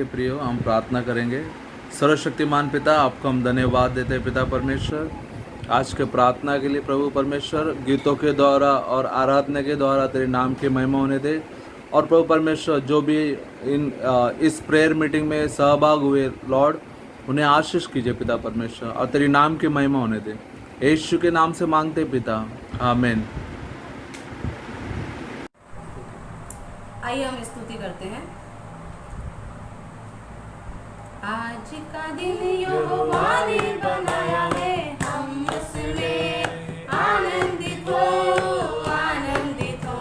प्रियो, हम प्रार्थना करेंगे। सर्वशक्तिमान पिता, आपको हम धन्यवाद देते हैं पिता परमेश्वर, आज के प्रार्थना के लिए। प्रभु परमेश्वर, गीतों के द्वारा और आराधना के द्वारा तेरे नाम की महिमा होने दे। और प्रभु परमेश्वर, जो भी इस प्रेयर मीटिंग में सहभाग हुए लॉर्ड, उन्हें आशीष कीजिए पिता परमेश्वर, और तेरी नाम की महिमा होने दे। यीशु के नाम से मांगते पिता, आमीन। आइए हम स्तुति करते हैं। आज का दिन यहोवा ने बनाया है, हम उसमें आनंदित हो, आनंदित हो।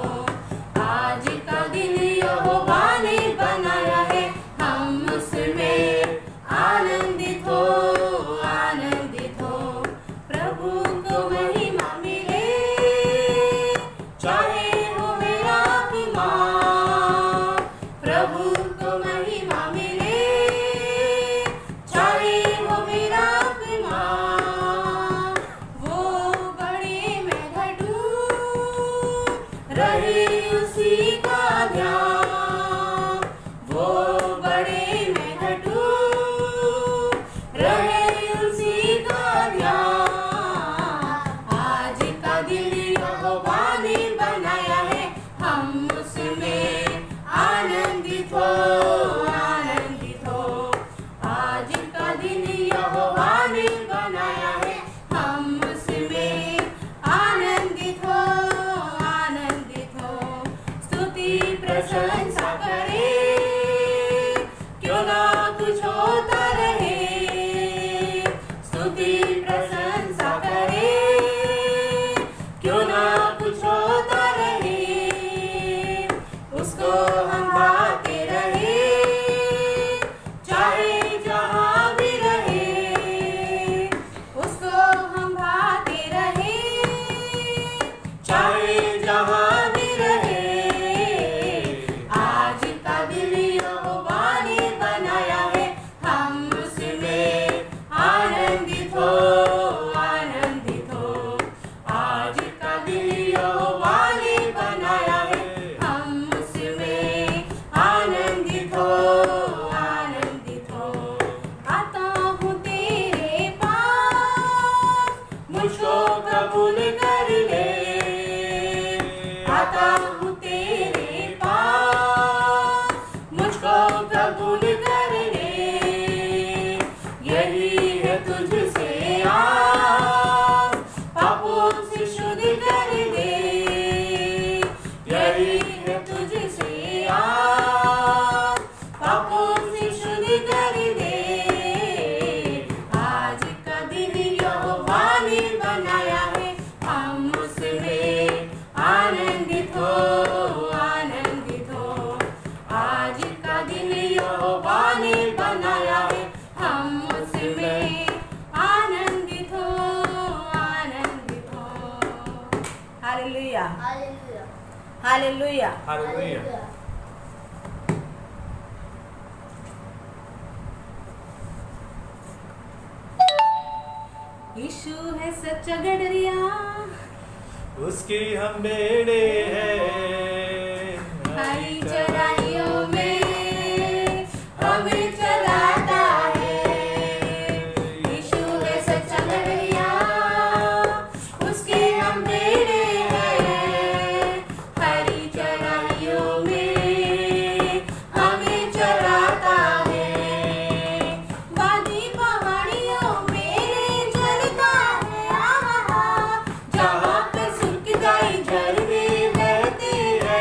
आज का दिन यहोवा ने बनाया है, हम उसमें आनंदित हो, आनंदित हो। प्रभु को महिमा मिले, चाहे हो मेरा अभिमान। प्रभु को महिमा मिले, चाहे हो मेरा अभिमान। वो बड़े मैं घटूं, रहे उसी का ध्यान। वो बड़े मैं घटूं, रहे उसी का ध्यान। आज का दिन यहोवा ने बनाया है, हम उसमें आनंदित हो, आनंदित हो। आज का दिन यहोवा ने बनाया है, हम उसमें आनंदित हो, आनंदित हो। स्तुति प्रशंसा करें, क्यों ना कुछ होता रहे। स्तुति प्रशंसा करें, क्यों ना कुछ होता रहे। उसको हम गाते रहे, चाहे जहाँ भी रहे। उसको हम गाते रहे, चाहे जहाँ भी रहे। आज का दिन यहोवा ने बनाया है, हम उसमें आनंदित हो, आनंदित हो। आज का दिन यहोवा ने बनाया है, हम उसमें आनंदित हो, आनंदित हो। आता हूँ तेरे पास, मुझको कबूल कर ले। आता हूँ तेरे पास, मुझको कबूल कर ले। यही है तुझसे आस, पापों से शुद्ध कर दे। यही है तुझसे आस, पापों से शुद्ध कर दे। आज का दिन यहोवा ने बनाया है, हम उसमें आनंदित हो, आनंदित हो। आज का दिन यहोवा ने बनाया है, हम उसमें आनंदित हो, आनंदित हो। Hallelujah, hallelujah. हालेलुया। यीशु है सच्चा गडरिया, उसकी हम बेड़े हैं, हरी चराइयों में हमें चलाता है। यीशु है सच्चा गडरिया, उसके हम बेड़े हैं। हरी चराइयों में हमें चलाता है। वादी पहाड़ियों में चलता है, आहा, जहाँ पे सुखदाई झरने बहते हैं।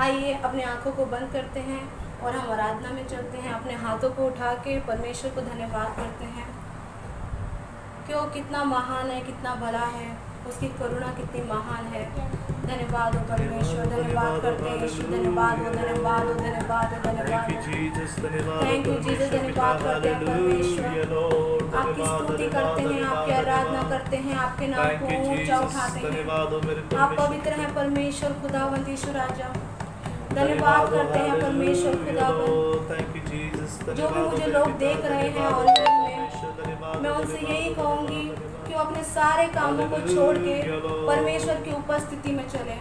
आइए अपने आंखों को बंद करते हैं और हम आराधना में चलते हैं। अपने हाथों को उठा के परमेश्वर को धन्यवाद करते हैं कि वो कितना महान है, कितना भला है, उसकी करुणा कितनी महान है। धन्यवाद हो परमेश्वर, धन्यवाद करते हैं यीशु, धन्यवाद हो, धन्यवाद हो, धन्यवाद हो, धन्यवाद हो। थैंक यू जीसस, धन्यवाद करते हैं परमेश्वर, आपकी स्तुति करते हैं, आपकी आराधना करते हैं, आपके नाम को ऊंचा उठाते हैं। आप पवित्र हैं परमेश्वर खुदावंद यीशु राजा। धन्यवाद करते हैं परमेश्वर खुदावंद। जो भी मुझे लोग देख रहे हैं ऑनलाइन में, मैं उनसे यही कहूँगी कि वो अपने सारे कामों को छोड़ के परमेश्वर की उपस्थिति में चले।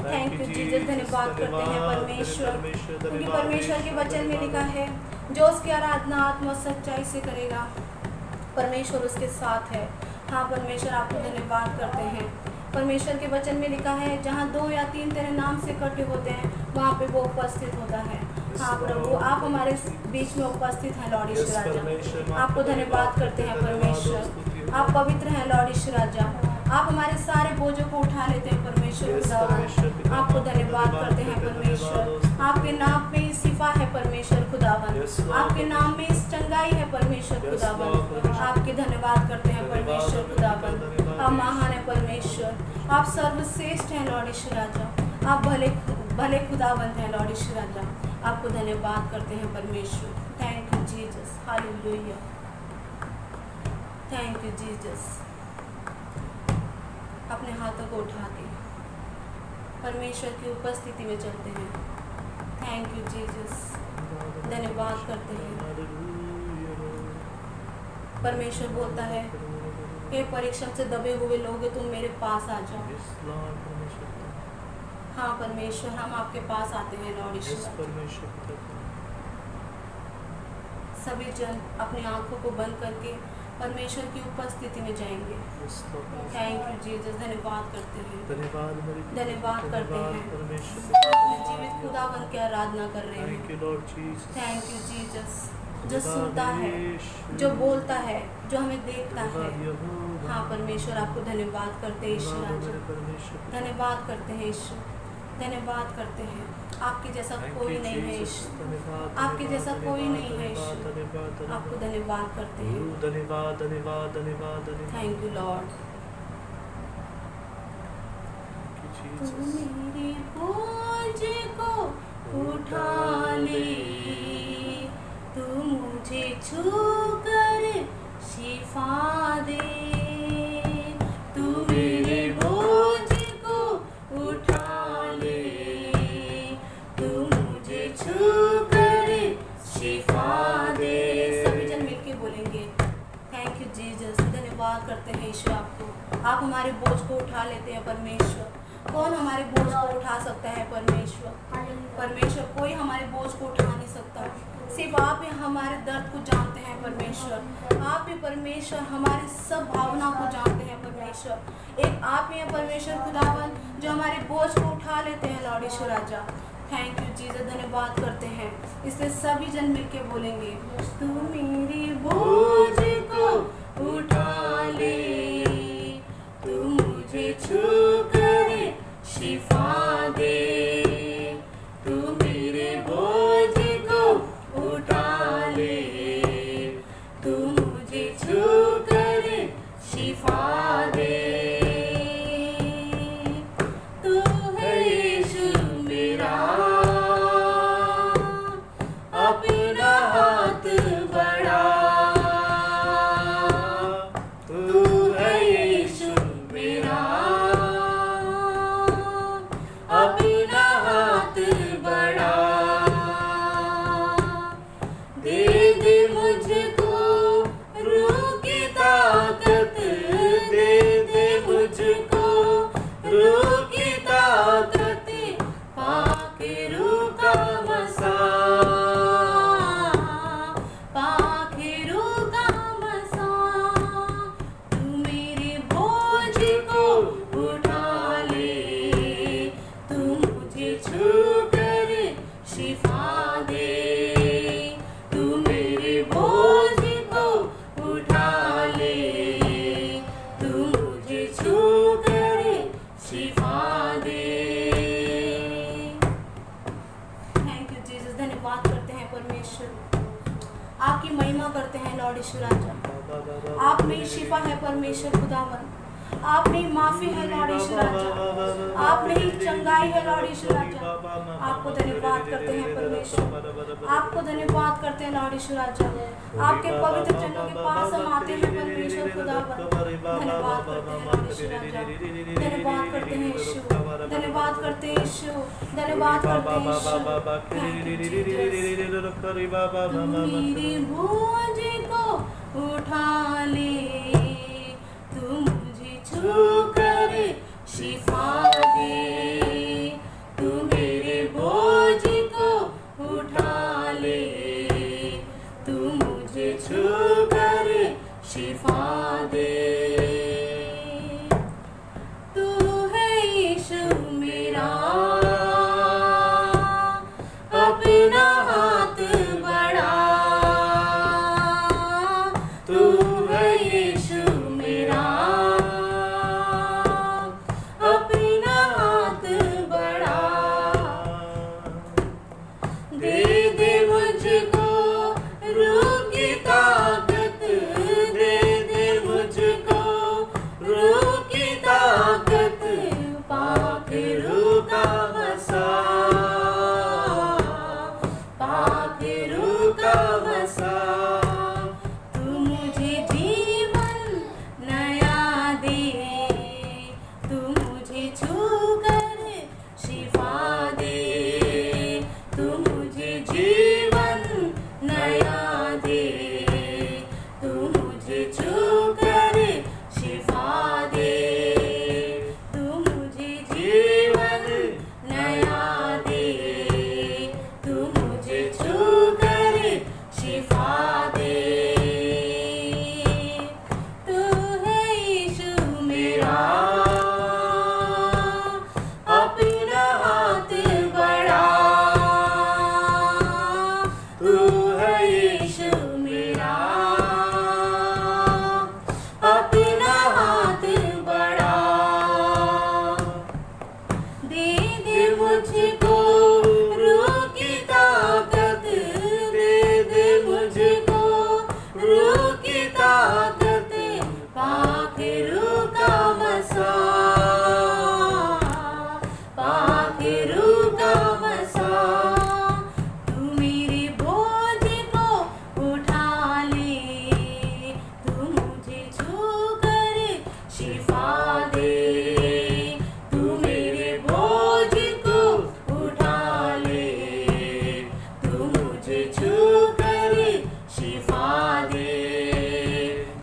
थैंक यू जीसस, धन्यवाद करते हैं परमेश्वर, क्योंकि परमेश्वर के वचन में लिखा है जो उसकी आराधना आत्मा सच्चाई से करेगा परमेश्वर उसके साथ है। हाँ परमेश्वर, आपको धन्यवाद करते हैं। परमेश्वर के वचन में लिखा है जहाँ 2 या 3 तेरे नाम से इकट्ठे होते हैं वहाँ पे वो उपस्थित होता है। हाँ प्रभु, आप हमारे बीच में उपस्थित हैं लॉर्ड यीशु राजा। आपको धन्यवाद करते हैं परमेश्वर, आप पवित्र हैं लॉर्ड यीशु राजा। आप हमारे सारे बोझों को उठा लेते हैं परमेश्वर खुदावन। आपको धन्यवाद करते हैं परमेश्वर, आपके नाम में शिफा है परमेश्वर खुदावन, आपके नाम में चंगाई है परमेश्वर खुदावन। आपके धन्यवाद करते हैं परमेश्वर खुदावन। आप महान है परमेश्वर, आप सर्वश्रेष्ठ हैं लॉर्ड यीशु राजा। आप भले खुदावंत हैं लॉर्ड यीशु राजा। आपको धन्यवाद करते हैं परमेश्वर। Thank you Jesus, hallelujah, thank you Jesus. अपने हाथों को उठा के परमेश्वर की उपस्थिति में चलते हैं। थैंक यू जीसस, धन्यवाद करते हैं। परमेश्वर बोलता है हे परीक्षण से दबे हुए लोग तुम मेरे पास आ जाओ। हाँ परमेश्वर, हम आपके पास आते हैं लॉर्ड यीशु। सभी जन अपनी आंखों को बंद करके परमेश्वर की उपस्थिति में जाएंगे। थैंक यू जीसस, धन्यवाद करते हैं, धन्यवाद करते हैं। अपने जीवित खुदावन की आराधना कर रहे हैं। थैंक यू जीसस, जो सुनता है, जो बोलता है, जो हमें देखता है। हाँ परमेश्वर, आपको धन्यवाद करते हैं यीशु राजा, धन्यवाद करते हैं यीशु, धन्यवाद करते हैं। आपके जैसा कोई नहीं है यीशु, आपके जैसा कोई नहीं है यीशु। आपको धन्यवाद करते हैं। धन्यवाद, धन्यवाद, धन्यवाद, थैंक यू लॉर्ड। तू मेरे बोझ को उठा ले, तू मुझे छू कर शिफा दे। तू मेरे बोझ को उठा ले, तू मुझे छू कर शिफा दे। सभी जन मिलके बोलेंगे थैंक यू जीसस, धन्यवाद करते हैं यीशु आपको। आप हमारे बोझ को उठा लेते हैं परमेश्वर। कौन हमारे बोझ को उठा सकता है परमेश्वर? परमेश्वर, कोई हमारे बोझ को उठा नहीं सकता। सिर्फ आप ही हमारे दर्द को जानते हैं परमेश्वर। आप ही परमेश्वर हमारे सब भावना को जानते हैं परमेश्वर। एक आप ही हैं परमेश्वर खुदावन जो हमारे बोझ को उठा लेते हैं लॉर्ड यीशु राजा। थैंक यू जीसस, धन्यवाद करते हैं। इसलिए सभी जन मिलके बोलेंगे तू मेरे बोझ को उठा ले, तू मुझे छू कर शिफा दे। तू मेरे बोझ को उठा ले, तू मुझे छू कर शिफा दे। तू है यीशु मेरा, अपना हाथ बढ़ा। तू है है परमेश्वर खुदावन, आप में ही माफी है लॉर्ड यीशु राजा, आप में ही चंगाई है लॉर्ड यीशु राजा। आपको धन्यवाद करते हैं परमेश्वर, आपको धन्यवाद करते हैं लॉर्ड यीशु राजा। आपके पवित्र चरणों के पास हम आते हैं परमेश्वर खुदावन, धन्यवाद करते हैं लॉर्ड यीशु राजा, धन्यवाद करते हैं यीशु, धन्यवाद करते हैं यीशु, धन्यवाद करते हैं यीशु। मेरी बोझ को उठा ले, तू मुझे छू कर शिफा दे, तू मेरे बोझ को उठा ले, तू मुझे छू कर शिफा दे। तू है यीशु मेरा, अपना हाथ बढ़ा, तू है यीशु मेरा, अपना हाथ बढ़ा। दे दे मुझको रूह की ताकत, दे दे मुझको रूह की ताकत, पाक रूह का बसा, पाक रूह का बसा। तू मुझे जीवन नया दे, तू मुझे छू कर शिफा दे, तू मुझे जीवन नया दे, तू मुझे छू कर शिफा दे, तू मुझे जीवन नया दे, तू मुझे छू कर शिफा दे। तू है यीशु मेरा, अपना हाथ बढ़ा, तू है यीशु मेरा, अपना हाथ बढ़ा। दे दे मुझको रूह की ताकत, दे दे मुझको रूह की ताकत, पाक रूह का बसा, पाक रूह का बसा। तू मेरे बोझ को उठा ले, तू मुझे छू कर शिफा दे, तू मेरे बोझ को उठा ले, तू मुझे छू कर शिफा दे,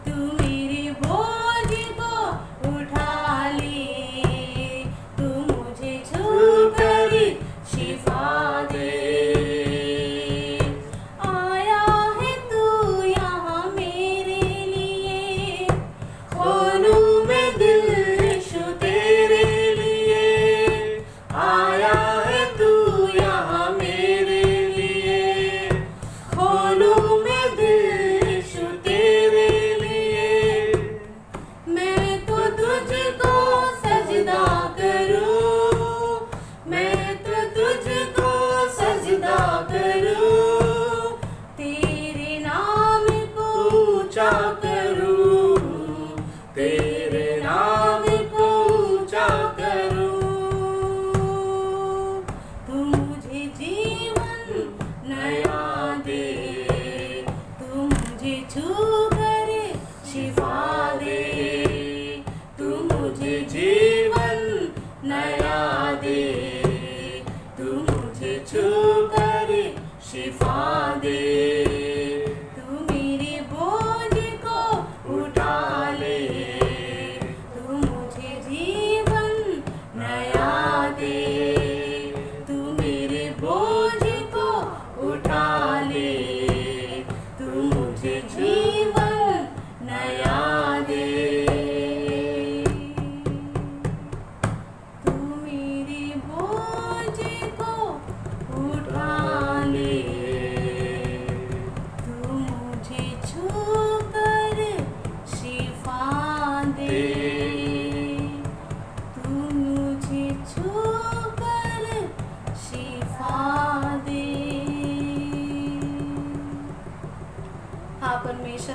तू मेरे बोझ को उठा ले, तू मुझे छू कर शिफा दे। आया है तू यहाँ मेरे लिए, खोलूं मैं दिल यीशु तेरे लिए। आया है तू यहाँ मेरे लिए, खोलूं मैं दिल यीशु तेरे लिए। मैं तो तुझको सजदा करूं, मैं तो तुझको सजदा करूं, तेरे नाम को ऊंचा करूं, तेरे नाम को ऊंचा करूं। तू मुझे जीवन नया दे, तू मुझे छू कर शिफा दे, तू मुझे जीवन नया दे, तू मुझे छू कर शिफा दे। तू मेरे बोझ को उठा ले, तू मुझे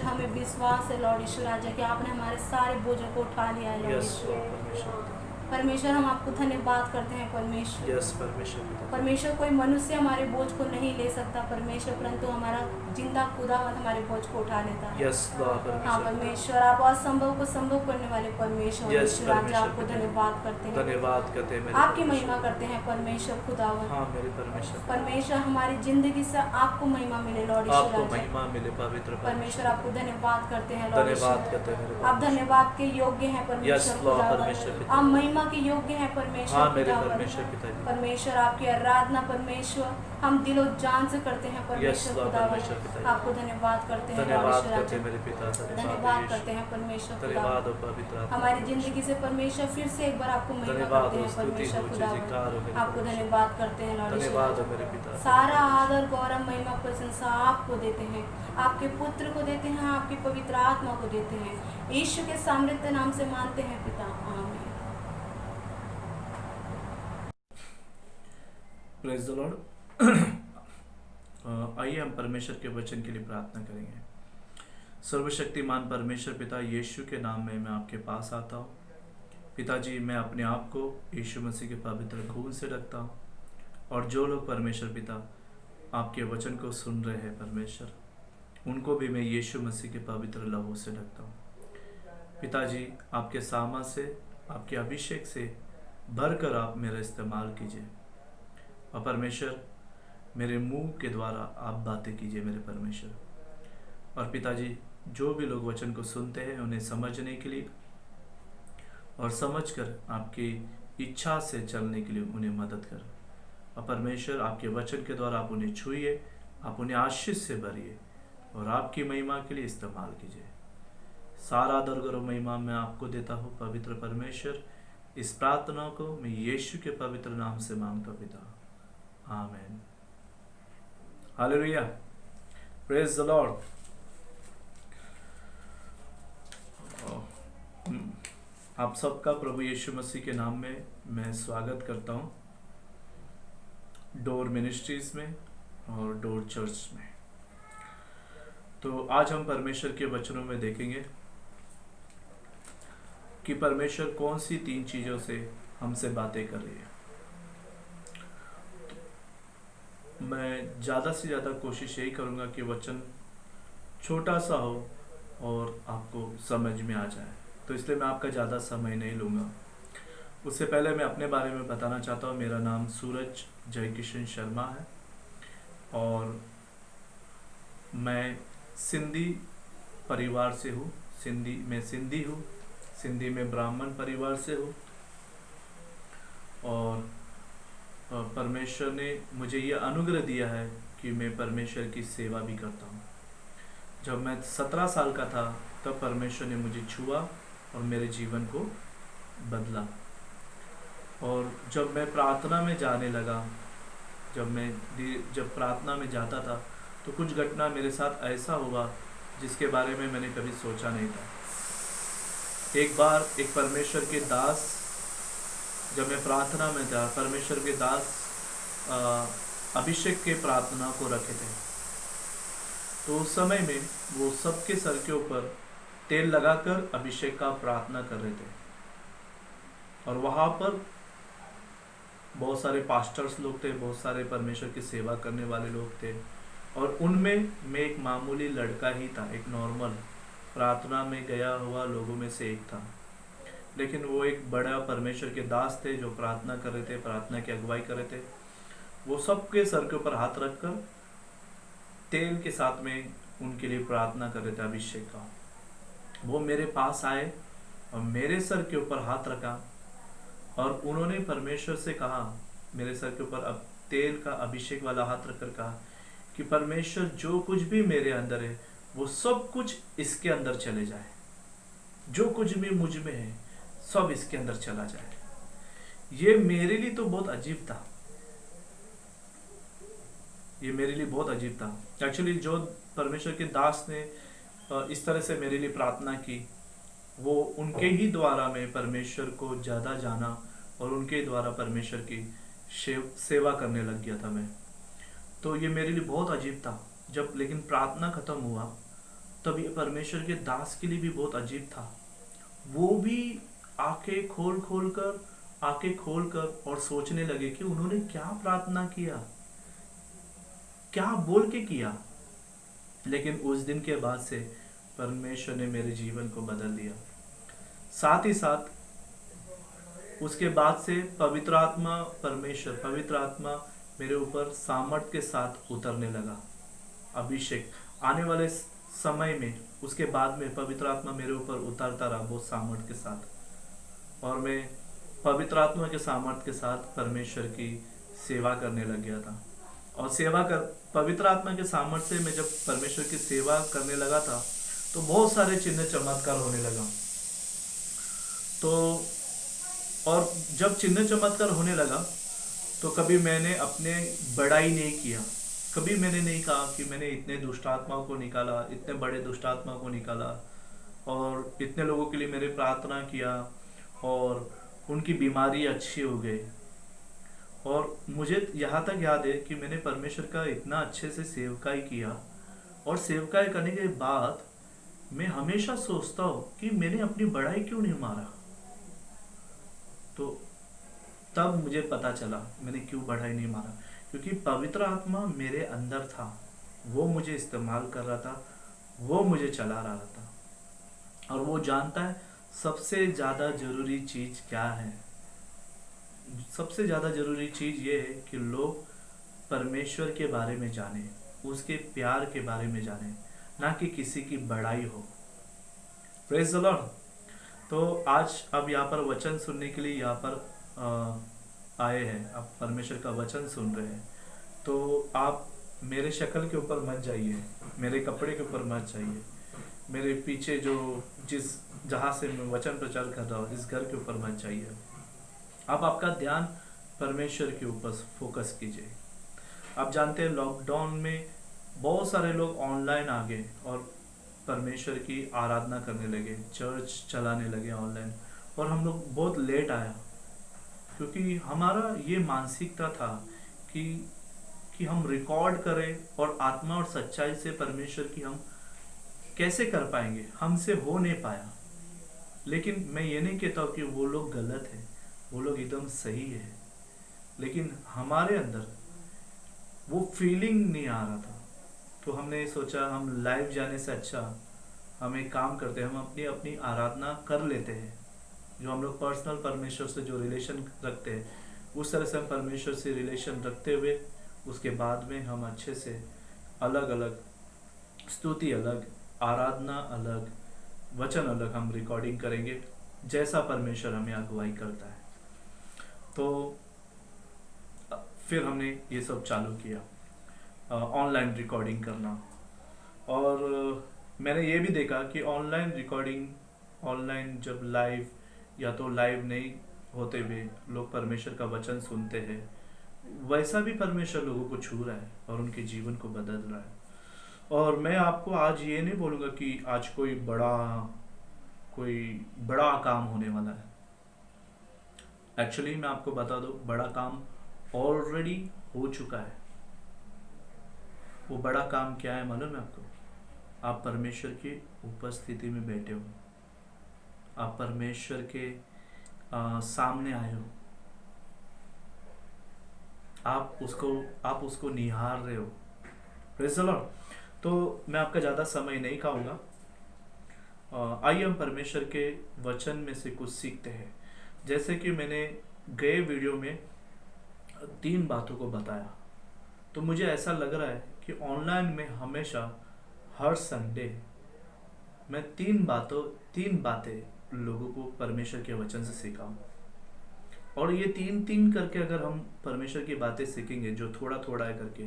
परमेश्वर हमें विश्वास है लॉर्ड ईश्वर राजा कि आपने हमारे सारे बोझों को उठा लिया है लॉर्ड यस ईश्वर। लॉर्ड परमेश्वर पिता। परमेश्वर हम आपको धन्यवाद करते हैं परमेश्वर। यस परमेश्वर पिता। परमेश्वर कोई मनुष्य हमारे बोझ को नहीं ले सकता परमेश्वर, परंतु हमारा जिंदा खुदावंद हमारे बोझ को उठा लेता है। यस लॉर्ड हाँ परमेश्वर। परमेश्वर, आप असंभव को संभव करने वाले परमेश्वर Yes, ईश्वर राजा, परमेश्वर आपको पिता। धन्यवाद करते हैं, धन्यवाद करते हैं मेरे आपकी परमेश्वर। महिमा करते हैं परमेश्वर खुदावंद। हाँ मेरे परमेश्वर। परमेश्वर हमारी जिंदगी से आपको महिमा मिले लॉर्ड ईश्वर आपको राजा। महिमा मिले पवित्र परमेश्वर आपको धन्यवाद करते हैं लॉर्ड धन्यवाद ईश्वर। करते हैं मेरे आप धन्यवाद के योग्य हैं यस परमेश्वर लॉर्ड खुदावंद। परमेश्वर पिता। आप महिमा के योग्य हैं परमेश्वर हाँ मेरे खुदावंद। परमेश्वर पिताजी। परमेश्वर आपकी आराधना परमेश्वर हम दिलो जान से करते हैं यस परमेश्वर लॉर्ड खुदावंद। परमेश्वर पिताजी। आपको धन्यवाद करते हैं लॉर्ड धन्यवाद ईश्वर करते राजा। हैं मेरे पिता। धन्यवाद यीशु। करते हैं परमेश्वर धन्यवाद खुदावंद। हो पवित्र आत्मा। हमारी जिंदगी से परमेश्वर फिर से एक बार आपको महिमा धन्यवाद करते हो, हैं स्तुति परमेश्वर हो, खुदावंद। जयकार हो मेरे आपको परमेश्वर। धन्यवाद करते हैं लॉर्ड ईश्वर धन्यवाद हो राजा। मेरे पिता। सारा आदर गौरव महिमा प्रशंसा आपको देते हैं, आपके पुत्र को देते हैं, आपकी पवित्र आत्मा को देते हैं। यीशु के सामर्थ्य नाम से मानते हैं पिता, आमीन। Praise the Lord. आइए हम परमेश्वर के वचन के लिए प्रार्थना करेंगे। सर्वशक्तिमान परमेश्वर पिता, यीशु के नाम में मैं आपके पास आता हूँ। पिताजी, मैं अपने आप को यीशु मसीह के पवित्र खून से रखता हूँ, और जो लोग परमेश्वर पिता आपके वचन को सुन रहे हैं परमेश्वर, उनको भी मैं यीशु मसीह के पवित्र लहू से ढकता हूँ। पिताजी, आपके सामा से, आपके अभिषेक से भरकर आप मेरा इस्तेमाल कीजिए, और परमेश्वर मेरे मुंह के द्वारा आप बातें कीजिए मेरे परमेश्वर। और पिताजी, जो भी लोग वचन को सुनते हैं उन्हें समझने के लिए और समझकर आपकी इच्छा से चलने के लिए उन्हें मदद कर। और परमेश्वर, आपके वचन के द्वारा आप उन्हें छूइए, आप उन्हें आशीष से भरिए और आपकी महिमा के लिए इस्तेमाल कीजिए। सारा आदर गौरव महिमा मैं आपको देता हूँ पवित्र परमेश्वर। इस प्रार्थना को मैं यीशु के पवित्र नाम से मांगता पिता, आमीन। Hallelujah, praise the Lord. आप सबका प्रभु यीशु मसीह के नाम में मैं स्वागत करता हूँ डोर मिनिस्ट्रीज में और डोर चर्च में। तो आज हम परमेश्वर के वचनों में देखेंगे कि परमेश्वर कौन सी 3 चीजों से हमसे बातें कर रही है। मैं ज़्यादा से ज़्यादा कोशिश यही करूँगा कि वचन छोटा सा हो और आपको समझ में आ जाए, तो इसलिए मैं आपका ज़्यादा समय नहीं लूँगा। उससे पहले मैं अपने बारे में बताना चाहता हूँ। मेरा नाम सूरज जयकिशन शर्मा है और मैं सिंधी परिवार से हूँ। मैं सिंधी हूँ, सिंधी में ब्राह्मण परिवार से हूँ, और परमेश्वर ने मुझे ये अनुग्रह दिया है कि मैं परमेश्वर की सेवा भी करता हूँ। जब मैं 17 साल का था तब परमेश्वर ने मुझे छुआ और मेरे जीवन को बदला। और जब मैं प्रार्थना में जाने लगा, जब प्रार्थना में जाता था तो कुछ घटना मेरे साथ ऐसा हुआ जिसके बारे में मैंने कभी सोचा नहीं था। एक बार एक परमेश्वर के दास, जब मैं प्रार्थना में था, परमेश्वर के दास अभिषेक के प्रार्थना को रखे थे, तो उस समय में वो सबके सर के ऊपर तेल लगाकर अभिषेक का प्रार्थना कर रहे थे। और वहाँ पर बहुत सारे पास्टर्स लोग थे, बहुत सारे परमेश्वर की सेवा करने वाले लोग थे, और उनमें मैं एक मामूली लड़का ही था, एक नॉर्मल प्रार्थना में गया हुआ लोगों में से एक था। लेकिन वो एक बड़ा परमेश्वर के दास थे जो प्रार्थना कर रहे थे, प्रार्थना की अगुवाई कर रहे थे। वो सबके सर के ऊपर हाथ रखकर तेल के साथ में उनके लिए प्रार्थना कर रहे थे अभिषेक का। वो मेरे पास आए और मेरे सर के ऊपर हाथ रखा और उन्होंने परमेश्वर से कहा, मेरे सर के ऊपर अब तेल का अभिषेक वाला हाथ रखकर कहा कि परमेश्वर, जो कुछ भी मेरे अंदर है वो सब कुछ इसके अंदर चले जाए, जो कुछ भी मुझ में है सब इसके अंदर चला जाए। ये मेरे लिए तो बहुत अजीब था, ये मेरे लिए बहुत अजीब था। एक्चुअली जो परमेश्वर के दास ने इस तरह से मेरे लिए प्रार्थना की, वो उनके ही द्वारा मैं परमेश्वर को ज़्यादा जाना और उनके द्वारा परमेश्वर की सेवा करने लग गया था मैं। तो ये मेरे लिए बहुत अजीब था। जब लेकिन प्रार्थना ख़त्म हुआ तब ये परमेश्वर के दास के लिए भी बहुत अजीब था। वो भी आंखें खोल कर और सोचने लगे कि उन्होंने क्या प्रार्थना किया, क्या बोल के किया। लेकिन उस दिन के बाद से परमेश्वर ने मेरे जीवन को बदल दिया। साथ ही साथ उसके बाद से पवित्र आत्मा मेरे ऊपर सामर्थ के साथ उतरने लगा। अभिषेक आने वाले समय में उसके बाद में पवित्र आत्मा मेरे ऊपर उतरता रहा बहुत सामर्थ के साथ, और मैं पवित्र आत्मा के सामर्थ के साथ परमेश्वर की सेवा करने लग गया था। और पवित्र आत्मा के सामर्थ से मैं जब परमेश्वर की सेवा करने लगा था तो बहुत सारे चिन्ह चमत्कार होने लगा। तो और जब चिन्ह चमत्कार होने लगा तो कभी मैंने अपने बड़ाई नहीं किया, कभी मैंने नहीं कहा कि मैंने इतने दुष्ट आत्माओं को निकाला, इतने बड़े दुष्ट आत्माओं को निकाला और इतने लोगों के लिए मैंने प्रार्थना किया और उनकी बीमारी अच्छी हो गई। और मुझे यहाँ तक याद है कि मैंने परमेश्वर का इतना अच्छे से सेवकाई किया, और सेवकाई करने के बाद मैं हमेशा सोचता हूँ कि मैंने अपनी बड़ाई क्यों नहीं मारा। तो तब मुझे पता चला मैंने क्यों बढ़ाई नहीं मारा, क्योंकि पवित्र आत्मा मेरे अंदर था, वो मुझे इस्तेमाल कर रहा था, वो मुझे चला रहा था। और वो जानता है सबसे ज़्यादा ज़रूरी चीज़ क्या है। सबसे ज़्यादा ज़रूरी चीज़ ये है कि लोग परमेश्वर के बारे में जाने, उसके प्यार के बारे में जाने, ना कि किसी की बड़ाई हो। Praise the Lord. तो आज अब यहाँ पर वचन सुनने के लिए यहाँ पर आए हैं, आप परमेश्वर का वचन सुन रहे हैं, तो आप मेरे शक्ल के ऊपर मत जाइए, मेरे कपड़े के ऊपर मत जाइए, मेरे पीछे जहाँ से मैं वचन प्रचार कर रहा हूँ इस घर के ऊपर मत जाइए। आप आपका ध्यान परमेश्वर के ऊपर फोकस कीजिए। आप जानते हैं लॉकडाउन में बहुत सारे लोग ऑनलाइन आ गए और परमेश्वर की आराधना करने लगे, चर्च चलाने लगे ऑनलाइन, और हम लोग बहुत लेट आया, क्योंकि हमारा ये मानसिकता था कि हम रिकॉर्ड करें और आत्मा और सच्चाई से परमेश्वर की हम कैसे कर पाएंगे, हमसे हो नहीं पाया। लेकिन मैं ये नहीं कहता कि वो लोग गलत है, वो लोग एकदम सही है, लेकिन हमारे अंदर वो फीलिंग नहीं आ रहा था। तो हमने सोचा हम लाइव जाने से अच्छा हम एक काम करते हैं, हम अपनी अपनी आराधना कर लेते हैं। जो हम लोग पर्सनल परमेश्वर से जो रिलेशन रखते हैं उस तरह से हम परमेश्वर से रिलेशन रखते हुए उसके बाद में हम अच्छे से अलग अलग स्तुति अलग, आराधना अलग, वचन अलग हम रिकॉर्डिंग करेंगे, जैसा परमेश्वर हमें अगुवाई करता है। तो फिर हमने ये सब चालू किया ऑनलाइन रिकॉर्डिंग करना। और मैंने ये भी देखा कि ऑनलाइन रिकॉर्डिंग, ऑनलाइन जब लाइव या तो लाइव नहीं होते हुए लोग परमेश्वर का वचन सुनते हैं, वैसा भी परमेश्वर लोगों को छू रहा है और उनके जीवन को बदल रहा है। और मैं आपको आज ये नहीं बोलूँगा कि आज कोई बड़ा काम होने वाला है। एक्चुअली मैं आपको बता दूं, बड़ा काम ऑलरेडी हो चुका है। वो बड़ा काम क्या है मालूम है आपको? आप परमेश्वर की उपस्थिति में बैठे हो, आप परमेश्वर के सामने आए हो, आप उसको निहार रहे हो। Praise the Lord. तो मैं आपका ज़्यादा समय नहीं खाऊंगा, आइए हम परमेश्वर के वचन में से कुछ सीखते हैं। जैसे कि मैंने गए वीडियो में 3 बातों को बताया, तो मुझे ऐसा लग रहा है कि ऑनलाइन में हमेशा हर संडे मैं 3 बातें लोगों को परमेश्वर के वचन से सिखाऊं। और ये 3 करके अगर हम परमेश्वर की बातें सीखेंगे, जो थोड़ा थोड़ा है करके,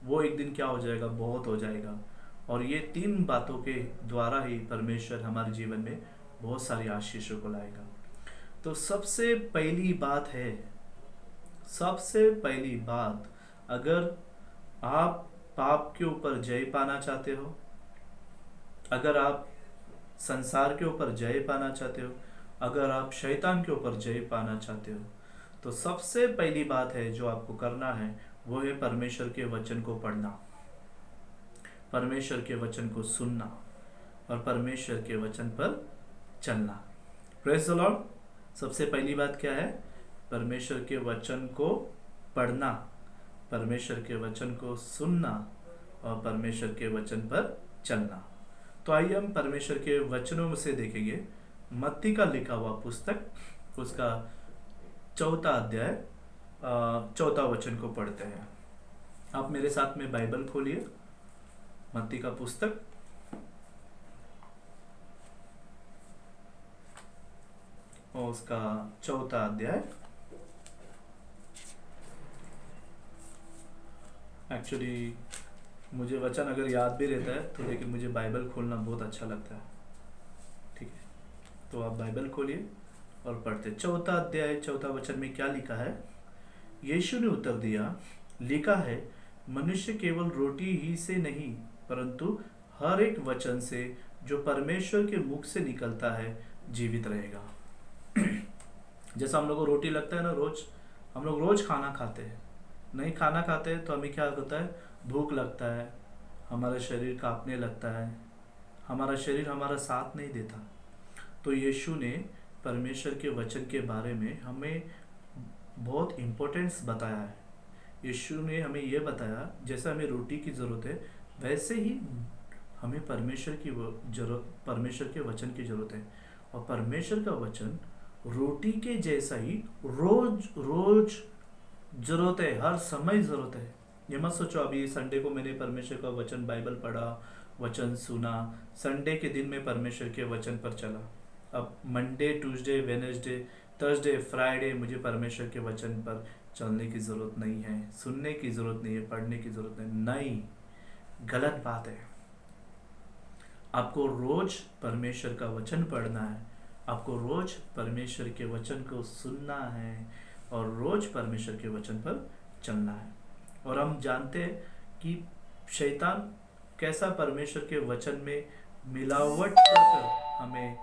वो एक दिन क्या हो जाएगा, बहुत हो जाएगा। और ये 3 बातों के द्वारा ही परमेश्वर हमारे जीवन में बहुत सारी आशीषों को लाएगा। तो सबसे पहली बात, अगर आप पाप के ऊपर जय पाना चाहते हो, अगर आप संसार के ऊपर जय पाना चाहते हो, अगर आप शैतान के ऊपर जय पाना चाहते हो, तो सबसे पहली बात है जो आपको करना है वो है परमेश्वर के वचन को पढ़ना, परमेश्वर के वचन को सुनना, और परमेश्वर के वचन पर चलना। Praise the Lord. सबसे पहली बात क्या है? परमेश्वर के वचन को पढ़ना, परमेश्वर के वचन को सुनना और परमेश्वर के वचन पर चलना। तो आइए हम परमेश्वर के वचनों में से देखेंगे मत्ती का लिखा हुआ पुस्तक, उसका 4 अध्याय 4 वचन को पढ़ते हैं। आप मेरे साथ में बाइबल खोलिए, मत्ती का पुस्तक और उसका 4 अध्याय। एक्चुअली मुझे वचन अगर याद भी रहता है तो, लेकिन मुझे बाइबल खोलना बहुत अच्छा लगता है। ठीक है, तो आप बाइबल खोलिए और पढ़ते। 4 अध्याय 4 वचन में क्या लिखा है? यीशु ने उत्तर दिया, लिखा है, मनुष्य केवल रोटी ही से नहीं परंतु हर एक वचन से जो परमेश्वर के मुख से निकलता है जीवित रहेगा। जैसा हम लोग को रोटी लगता है ना, रोज हम लोग रोज खाना खाते हैं, नहीं खाना खाते हैं तो हमें क्या होता है? भूख लगता है, हमारा शरीर कांपने लगता है, हमारा शरीर हमारा साथ नहीं देता। तो यीशु ने परमेश्वर के वचन के बारे में हमें बहुत इम्पोर्टेंस बताया है। यीशु ने हमें यह बताया, जैसे हमें रोटी की ज़रूरत है वैसे ही हमें परमेश्वर के वचन की ज़रूरत है। और परमेश्वर का वचन रोटी के जैसा ही रोज रोज ज़रूरत है, हर समय ज़रूरत है। ये मत सोचो अभी संडे को मैंने परमेश्वर का वचन बाइबल पढ़ा, वचन सुना, संडे के दिन में परमेश्वर के वचन पर चला, अब Monday Tuesday Wednesday Thursday Friday मुझे परमेश्वर के वचन पर चलने की ज़रूरत नहीं है, सुनने की ज़रूरत नहीं है, पढ़ने की ज़रूरत नहीं, गलत बात है। आपको रोज परमेश्वर का वचन पढ़ना है, आपको रोज परमेश्वर के वचन को सुनना है और रोज परमेश्वर के वचन पर चलना है। और हम जानते हैं कि शैतान कैसा परमेश्वर के वचन में मिलावट कर हमें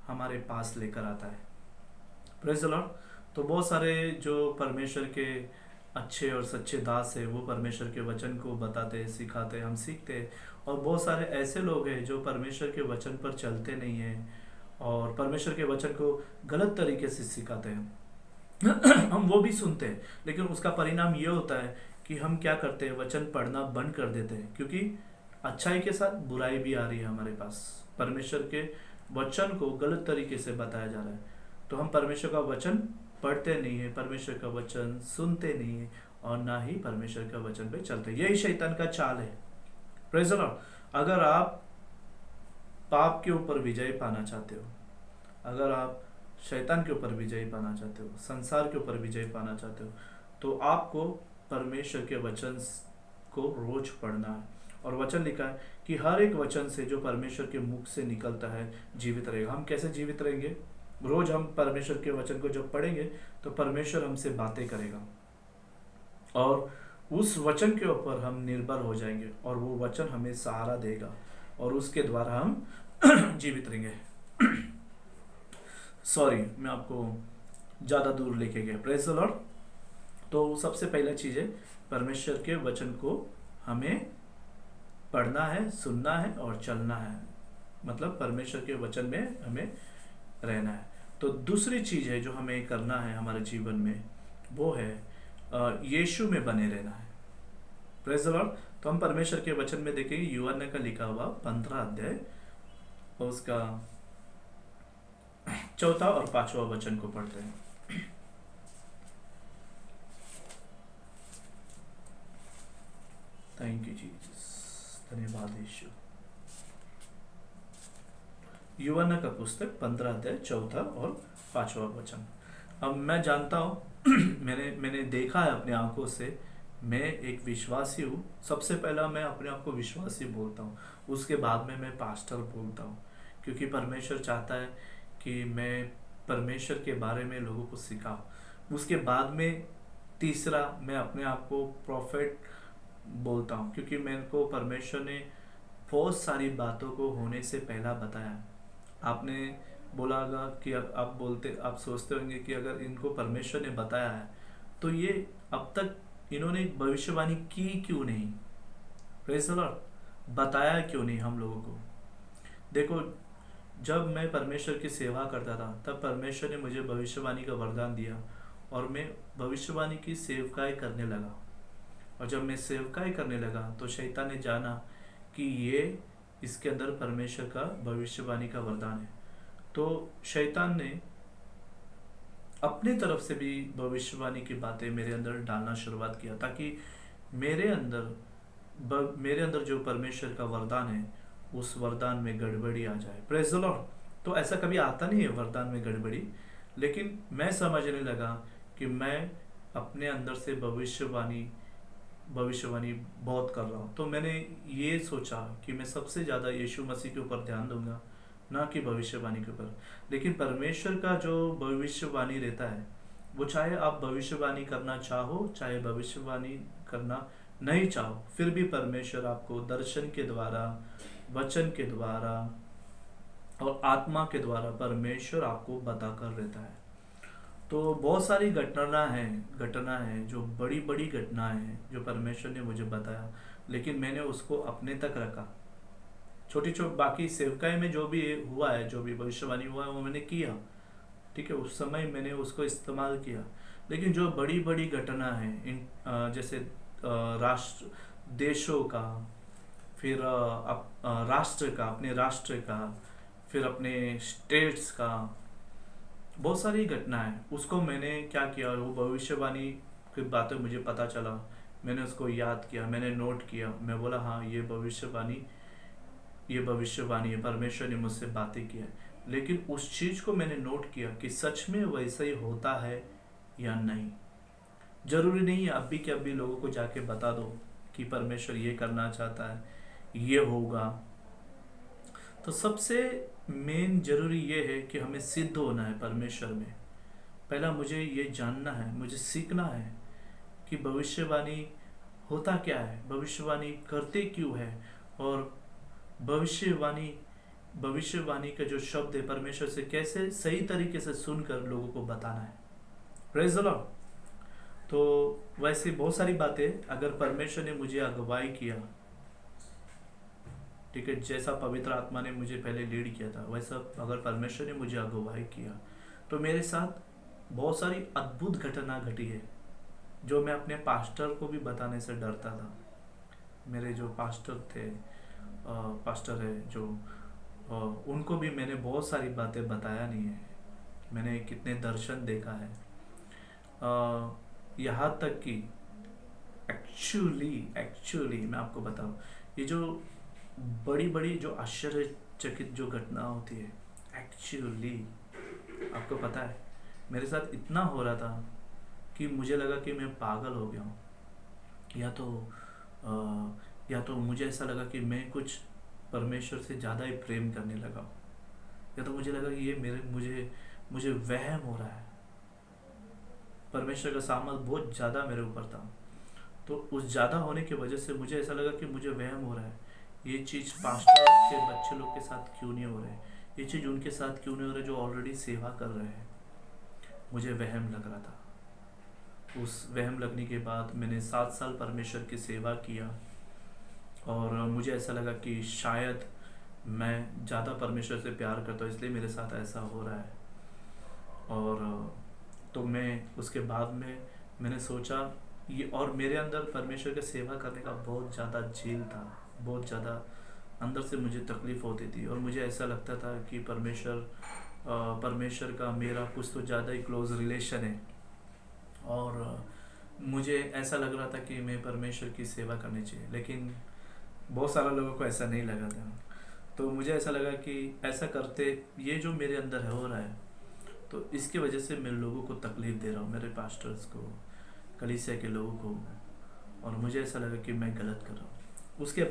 हमारे पास लेकर आता है। Praise the Lord. तो बहुत सारे जो परमेश्वर के अच्छे और सच्चे दास है वो परमेश्वर के वचन को बताते हैं, सिखाते हैं, हम सीखते हैं। और बहुत सारे ऐसे लोग हैं जो परमेश्वर के वचन पर चलते नहीं हैं और परमेश्वर के वचन को गलत तरीके से सिखाते हैं। हम वो भी सुनते हैं, लेकिन उसका परिणाम ये होता है कि हम क्या करते हैं? वचन पढ़ना बंद कर देते हैं, क्योंकि अच्छाई के साथ बुराई भी आ रही है हमारे पास। परमेश्वर के वचन को गलत तरीके से बताया जा रहा है, तो हम परमेश्वर का वचन पढ़ते नहीं है, परमेश्वर का वचन सुनते नहीं है और ना ही परमेश्वर का वचन पे चलते। यही शैतान का चाल है। Praise the Lord. अगर आप पाप के ऊपर विजय पाना चाहते हो, अगर आप शैतान के ऊपर विजय पाना चाहते हो, संसार के ऊपर विजय पाना चाहते हो, तो आपको परमेश्वर के वचन को रोज पढ़ना है। और वचन लिखा है कि हर एक वचन से जो परमेश्वर के मुख से निकलता है जीवित रहेगा। हम कैसे जीवित रहेंगे? रोज हम परमेश्वर के वचन को जब पढ़ेंगे तो परमेश्वर हमसे बातें करेगा और उस वचन के ऊपर हम निर्भर हो जाएंगे और वो वचन हमें सहारा देगा और उसके द्वारा हम जीवित रहेंगे। सॉरी, मैं आपको ज़्यादा दूर लेके गया। Praise the Lord. तो सबसे पहला चीज़ है परमेश्वर के वचन को हमें पढ़ना है, सुनना है और चलना है, मतलब परमेश्वर के वचन में हमें रहना है। तो दूसरी चीज़ है जो हमें करना है हमारे जीवन में, वो है यीशु में बने रहना है। Praise the Lord. तो हम परमेश्वर के वचन में देखेंगे यूहन्ना का लिखा हुआ 15 अध्याय और उसका 4 और 5 वचन को पढ़ते हैं। थैंक यू जीसस, धन्यवाद यीशु। यूहन्ना का पुस्तक 15 अध्याय 4 और 5 वचन। अब मैं जानता हूँ मैंने देखा है अपने आंखों से, मैं एक विश्वासी हूँ। सबसे पहला मैं अपने आप को विश्वासी बोलता हूँ, उसके बाद में मैं पास्टर बोलता हूँ, क्योंकि परमेश्वर चाहता है कि मैं परमेश्वर के बारे में लोगों को सिखाऊं। उसके बाद में तीसरा मैं अपने आप को प्रॉफिट बोलता हूँ, क्योंकि मेरे को परमेश्वर ने बहुत सारी बातों को होने से पहला बताया। आपने बोला होगा कि आप सोचते होंगे कि अगर इनको परमेश्वर ने बताया है तो ये अब तक इन्होंने भविष्यवाणी की क्यों नहीं? Praise the Lord. बताया क्यों नहीं हम लोगों को? देखो, जब मैं परमेश्वर की सेवा करता था तब परमेश्वर ने मुझे भविष्यवाणी का वरदान दिया और मैं भविष्यवाणी की सेवकाई करने लगा। और जब मैं सेवकाई करने लगा तो शैतान ने जाना कि ये इसके अंदर परमेश्वर का भविष्यवाणी का वरदान है। तो शैतान ने अपने तरफ से भी भविष्यवाणी की बातें मेरे अंदर डालना शुरुआत किया, ताकि मेरे अंदर जो परमेश्वर का वरदान है उस वरदान में गड़बड़ी आ जाए। Praise the Lord. तो ऐसा कभी आता नहीं है वरदान में गड़बड़ी, लेकिन मैं समझने लगा कि मैं अपने अंदर से भविष्यवाणी बहुत कर रहा हूँ। तो मैंने ये सोचा कि मैं सबसे ज़्यादा यीशु मसीह के ऊपर ध्यान दूंगा, ना कि भविष्यवाणी के ऊपर। लेकिन परमेश्वर का जो भविष्यवाणी रहता है, वो चाहे आप भविष्यवाणी करना चाहो चाहे भविष्यवाणी करना नहीं चाहो, फिर भी परमेश्वर आपको दर्शन के द्वारा, वचन के द्वारा और आत्मा के द्वारा परमेश्वर आपको बताकर रहता है। तो बहुत सारी घटना है जो बड़ी बड़ी घटनाएं हैं जो परमेश्वर ने मुझे बताया, लेकिन मैंने उसको अपने तक रखा। छोटी बाकी सेवकाई में जो भी हुआ है, जो भी भविष्यवाणी हुआ है, वो मैंने किया, ठीक है, उस समय मैंने उसको इस्तेमाल किया। लेकिन जो बड़ी बड़ी घटना है जैसे राष्ट्र देशों का, फिर राष्ट्र का, अपने राष्ट्र का, फिर अपने स्टेट्स का, बहुत सारी घटनाएं, उसको मैंने क्या किया, वो भविष्यवाणी की बातें मुझे पता चला, मैंने उसको याद किया, मैंने नोट किया, मैं बोला हाँ ये भविष्यवाणी है, परमेश्वर ने मुझसे बातें किया है। लेकिन उस चीज़ को मैंने नोट किया कि सच में वैसा ही होता है या नहीं। जरूरी नहीं है अभी के अभी लोगों को जाके बता दो कि परमेश्वर ये करना चाहता है, ये होगा। तो सबसे मेन जरूरी ये है कि हमें सिद्ध होना है परमेश्वर में। पहला मुझे ये जानना है, मुझे सीखना है कि भविष्यवाणी होता क्या है, भविष्यवाणी करते क्यों है, और भविष्यवाणी का जो शब्द है परमेश्वर से कैसे सही तरीके से सुनकर लोगों को बताना है। Praise the Lord. तो वैसे बहुत सारी बातें, अगर परमेश्वर ने मुझे अगुवाई किया, ठीक है, जैसा पवित्र आत्मा ने मुझे पहले लीड किया था, वैसा अगर परमेश्वर ने मुझे अगुवाई किया तो मेरे साथ बहुत सारी अद्भुत घटना घटी है जो मैं अपने पास्टर को भी बताने से डरता था। मेरे जो पास्टर है जो उनको भी मैंने बहुत सारी बातें बताया नहीं है। मैंने कितने दर्शन देखा है, यहाँ तक कि एक्चुअली मैं आपको बताऊं, ये जो बड़ी बड़ी जो आश्चर्यचकित जो घटना होती है, एक्चुअली आपको पता है मेरे साथ इतना हो रहा था कि मुझे लगा कि मैं पागल हो गया हूँ, या तो मुझे ऐसा लगा कि मैं कुछ परमेश्वर से ज़्यादा ही प्रेम करने लगा हूँ, या तो मुझे लगा कि ये मुझे वहम हो रहा है। परमेश्वर का सामर्थ बहुत ज़्यादा मेरे ऊपर था, तो उस ज़्यादा होने की वजह से मुझे ऐसा लगा कि मुझे वहम हो रहा है, ये चीज़ पास्टर के बच्चे लोग के साथ क्यों नहीं हो रहा है, ये चीज़ उनके साथ क्यों नहीं हो रहा है जो ऑलरेडी सेवा कर रहे हैं। मुझे वहम लग रहा था। उस वहम लगने के बाद मैंने 7 साल परमेश्वर की सेवा किया और मुझे ऐसा लगा कि शायद मैं ज़्यादा परमेश्वर से प्यार करता हूँ, इसलिए मेरे साथ ऐसा हो रहा है। और तो मैं उसके बाद में मैंने सोचा ये, और मेरे अंदर परमेश्वर की सेवा करने का बहुत ज़्यादा झील था, बहुत ज़्यादा अंदर से मुझे तकलीफ़ होती थी और मुझे ऐसा लगता था कि परमेश्वर का मेरा कुछ तो ज़्यादा ही क्लोज़ रिलेशन है, और मुझे ऐसा लग रहा था कि मैं परमेश्वर की सेवा करनी चाहिए। लेकिन बहुत सारे लोगों को ऐसा नहीं लगा था, तो मुझे ऐसा लगा कि ऐसा करते ये जो मेरे अंदर हो रहा है, तो इसकी वजह से मैं लोगों को तकलीफ़ दे रहा हूँ, मेरे पास्टर्स को, कलीसिया के लोगों को, और मुझे ऐसा लगा कि मैं गलत कर रहा हूँ। उसके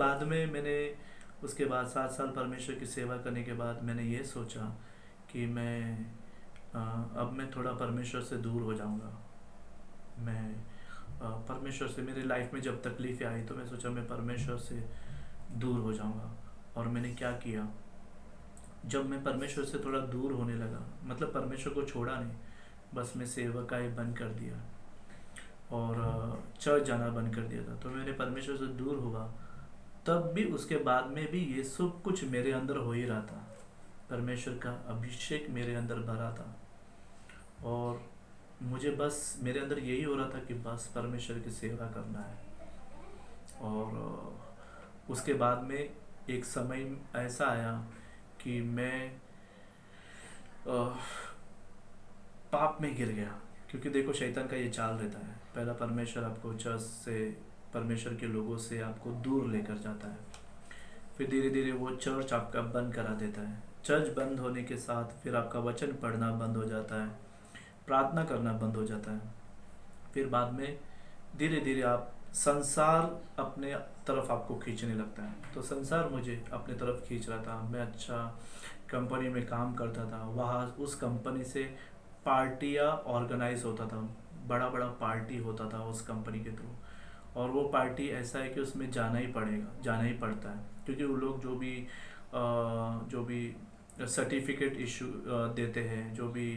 बाद 7 साल परमेश्वर की सेवा करने के बाद मैंने ये सोचा कि अब मैं थोड़ा परमेश्वर से दूर हो जाऊँगा। मैं परमेश्वर से, मेरी लाइफ में जब तकलीफ़ें आई तो मैं सोचा मैं परमेश्वर से दूर हो जाऊँगा। और मैंने क्या किया, जब मैं परमेश्वर से थोड़ा दूर होने लगा, मतलब परमेश्वर को छोड़ा नहीं, बस मैं सेवकाई बंद कर दिया और चर्च जाना बंद कर दिया था। तो मैंने परमेश्वर से दूर हुआ तब भी उसके बाद में भी ये सब कुछ मेरे अंदर हो ही रहा था। परमेश्वर का अभिषेक मेरे अंदर भरा था और मुझे बस मेरे अंदर यही हो रहा था कि बस परमेश्वर की सेवा करना है। और उसके बाद में एक समय ऐसा आया कि मैं अ, पाप में गिर गया। क्योंकि देखो शैतान का ये चाल रहता है, पहला परमेश्वर आपको चर्च से, परमेश्वर के लोगों से आपको दूर लेकर जाता है, फिर धीरे धीरे वो चर्च आपका बंद करा देता है। चर्च बंद होने के साथ फिर आपका वचन पढ़ना बंद हो जाता है, प्रार्थना करना बंद हो जाता है। फिर बाद में धीरे धीरे आप संसार अपने तरफ आपको खींचने लगता है। तो संसार मुझे अपने तरफ खींच रहा था। मैं अच्छा कंपनी में काम करता था, वहाँ उस कंपनी से पार्टियाँ ऑर्गेनाइज होता था, बड़ा बड़ा पार्टी होता था उस कंपनी के थ्रू। और वो पार्टी ऐसा है कि उसमें जाना ही पड़ेगा, जाना ही पड़ता है, क्योंकि वो लोग जो भी सर्टिफिकेट इशू देते हैं, जो भी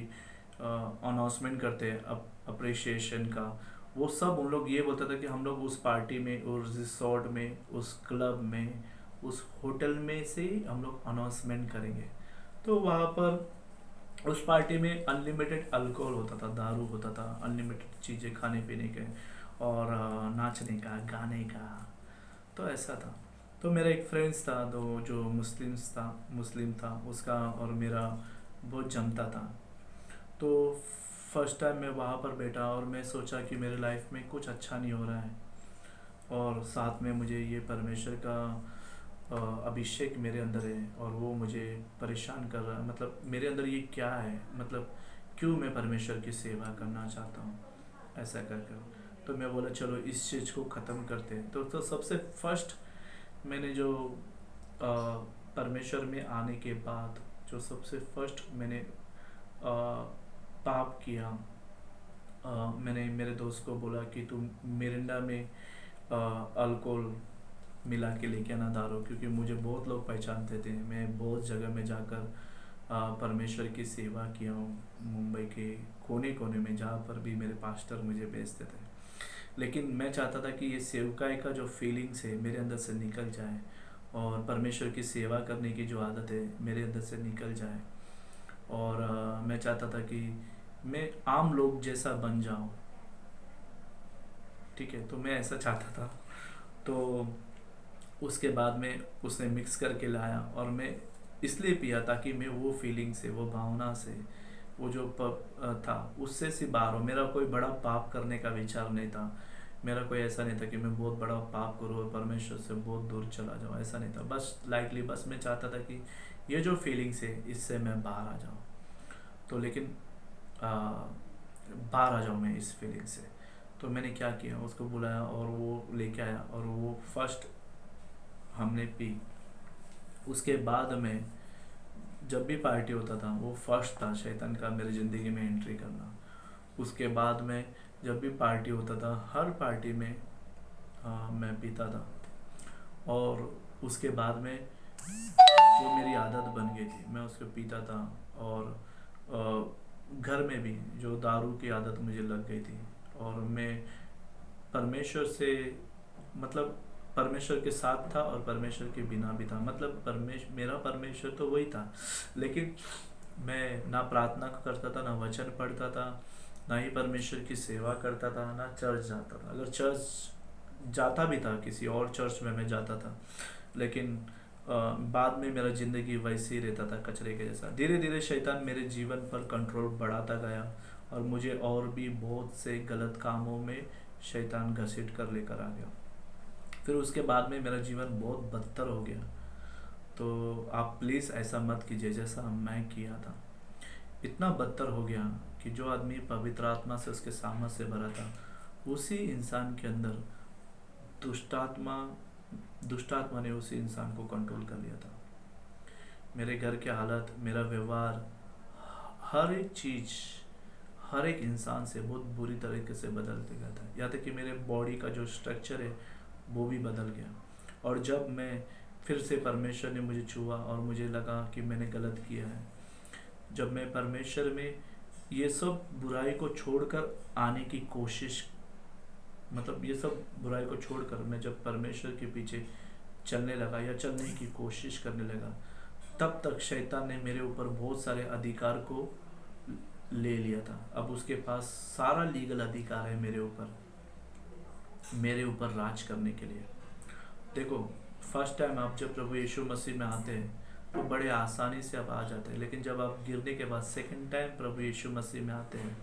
अनाउंसमेंट करते हैं अप्रिसिएशन का, वो सब उन लोग ये बोलता था कि हम लोग उस पार्टी में, उस रिसोर्ट में, उस क्लब में, उस होटल में से हम लोग अनाउंसमेंट करेंगे। तो वहाँ पर उस पार्टी में अनलिमिटेड अल्कोहल होता था, दारू होता था, अनलिमिटेड चीज़ें खाने पीने के और नाचने का, गाने का। तो ऐसा था। तो मेरा एक फ्रेंड्स था जो मुस्लिम था, उसका और मेरा बहुत जमता था। तो फर्स्ट टाइम मैं वहाँ पर बैठा और मैं सोचा कि मेरे लाइफ में कुछ अच्छा नहीं हो रहा है और साथ में मुझे ये परमेश्वर का अभिषेक मेरे अंदर है और वो मुझे परेशान कर रहा है। मतलब मेरे अंदर ये क्या है, मतलब क्यों मैं परमेश्वर की सेवा करना चाहता हूँ ऐसा कर कर। तो मैं बोला चलो इस चीज़ को ख़त्म करते हैं। तो सबसे फर्स्ट मैंने जो परमेश्वर में आने के बाद जो सबसे फर्स्ट मैंने पाप किया, मैंने मेरे दोस्त को बोला कि तुम मिरिंडा में अल्कोहल मिला के लेके आना, दारू, क्योंकि मुझे बहुत लोग पहचानते थे। मैं बहुत जगह में जाकर परमेश्वर की सेवा किया हूँ, मुंबई के कोने कोने में, जहाँ पर भी मेरे पास्टर मुझे भेजते थे। लेकिन मैं चाहता था कि ये सेवकाई का जो फीलिंग्स है मेरे अंदर से निकल जाए और परमेश्वर की सेवा करने की जो आदत है मेरे अंदर से निकल जाए। और मैं चाहता था कि मैं आम लोग जैसा बन जाऊँ, ठीक है। तो मैं ऐसा चाहता था। तो उसके बाद में उसने मिक्स करके लाया और मैं इसलिए पिया ताकि मैं वो फीलिंग से, वो भावना से, वो जो था उससे से बाहर हो। मेरा कोई बड़ा पाप करने का विचार नहीं था। मेरा कोई ऐसा नहीं था कि मैं बहुत बड़ा पाप करूँ और परमेश्वर से बहुत दूर चला जाऊँ, ऐसा नहीं था। बस लाइटली, बस मैं चाहता था कि ये जो फीलिंग्स है इससे मैं बाहर आ जाऊँ। तो लेकिन बाहर आ जाऊँ मैं इस फीलिंग से। तो मैंने क्या किया, उसको बुलाया और वो लेके आया और वो फर्स्ट हमने पी। उसके बाद में जब भी पार्टी होता था वो फर्स्ट था शैतान का मेरी ज़िंदगी में एंट्री करना। उसके बाद में जब भी पार्टी होता था, हर पार्टी में मैं पीता था और उसके बाद में वो मेरी आदत बन गई थी, मैं उसको पीता था। और घर में भी जो दारू की आदत मुझे लग गई थी और मैं परमेश्वर से, मतलब परमेश्वर के साथ था और परमेश्वर के बिना भी था। मतलब मेरा परमेश्वर तो वही था, लेकिन मैं ना प्रार्थना करता था, ना वचन पढ़ता था, ना ही परमेश्वर की सेवा करता था, ना चर्च जाता था। अगर चर्च जाता भी था, किसी और चर्च में मैं जाता था, लेकिन बाद में मेरा ज़िंदगी वैसे ही रहता था, कचरे के जैसा। धीरे धीरे शैतान मेरे जीवन पर कंट्रोल बढ़ाता गया और मुझे और भी बहुत से गलत कामों में शैतान घसीट कर लेकर आ गया। फिर उसके बाद में मेरा जीवन बहुत बदतर हो गया। तो आप प्लीज़ ऐसा मत कीजिए जैसा मैं किया था। इतना बदतर हो गया कि जो आदमी पवित्र आत्मा से, उसके सामर्थ से भरा था, उसी इंसान के अंदर दुष्टात्मा ने उसी इंसान को कंट्रोल कर लिया था। मेरे घर के हालत, मेरा व्यवहार, हर एक चीज़, हर एक इंसान से बहुत बुरी तरीके से बदल गया था। यहाँ तक कि मेरे बॉडी का जो स्ट्रक्चर है वो भी बदल गया। और जब मैं फिर से, परमेश्वर ने मुझे छुआ और मुझे लगा कि मैंने गलत किया है, जब मैं परमेश्वर में ये सब बुराई को छोड़कर आने की कोशिश, मतलब ये सब बुराई को छोड़कर मैं जब परमेश्वर के पीछे चलने लगा या चलने की कोशिश करने लगा, तब तक शैतान ने मेरे ऊपर बहुत सारे अधिकार को ले लिया था। अब उसके पास सारा लीगल अधिकार है मेरे ऊपर राज करने के लिए। देखो, फर्स्ट टाइम आप जब प्रभु यीशु मसीह में आते हैं तो बड़े आसानी से आप आ जाते हैं, लेकिन जब आप गिरने के बाद सेकंड टाइम प्रभु यीशु मसीह में आते हैं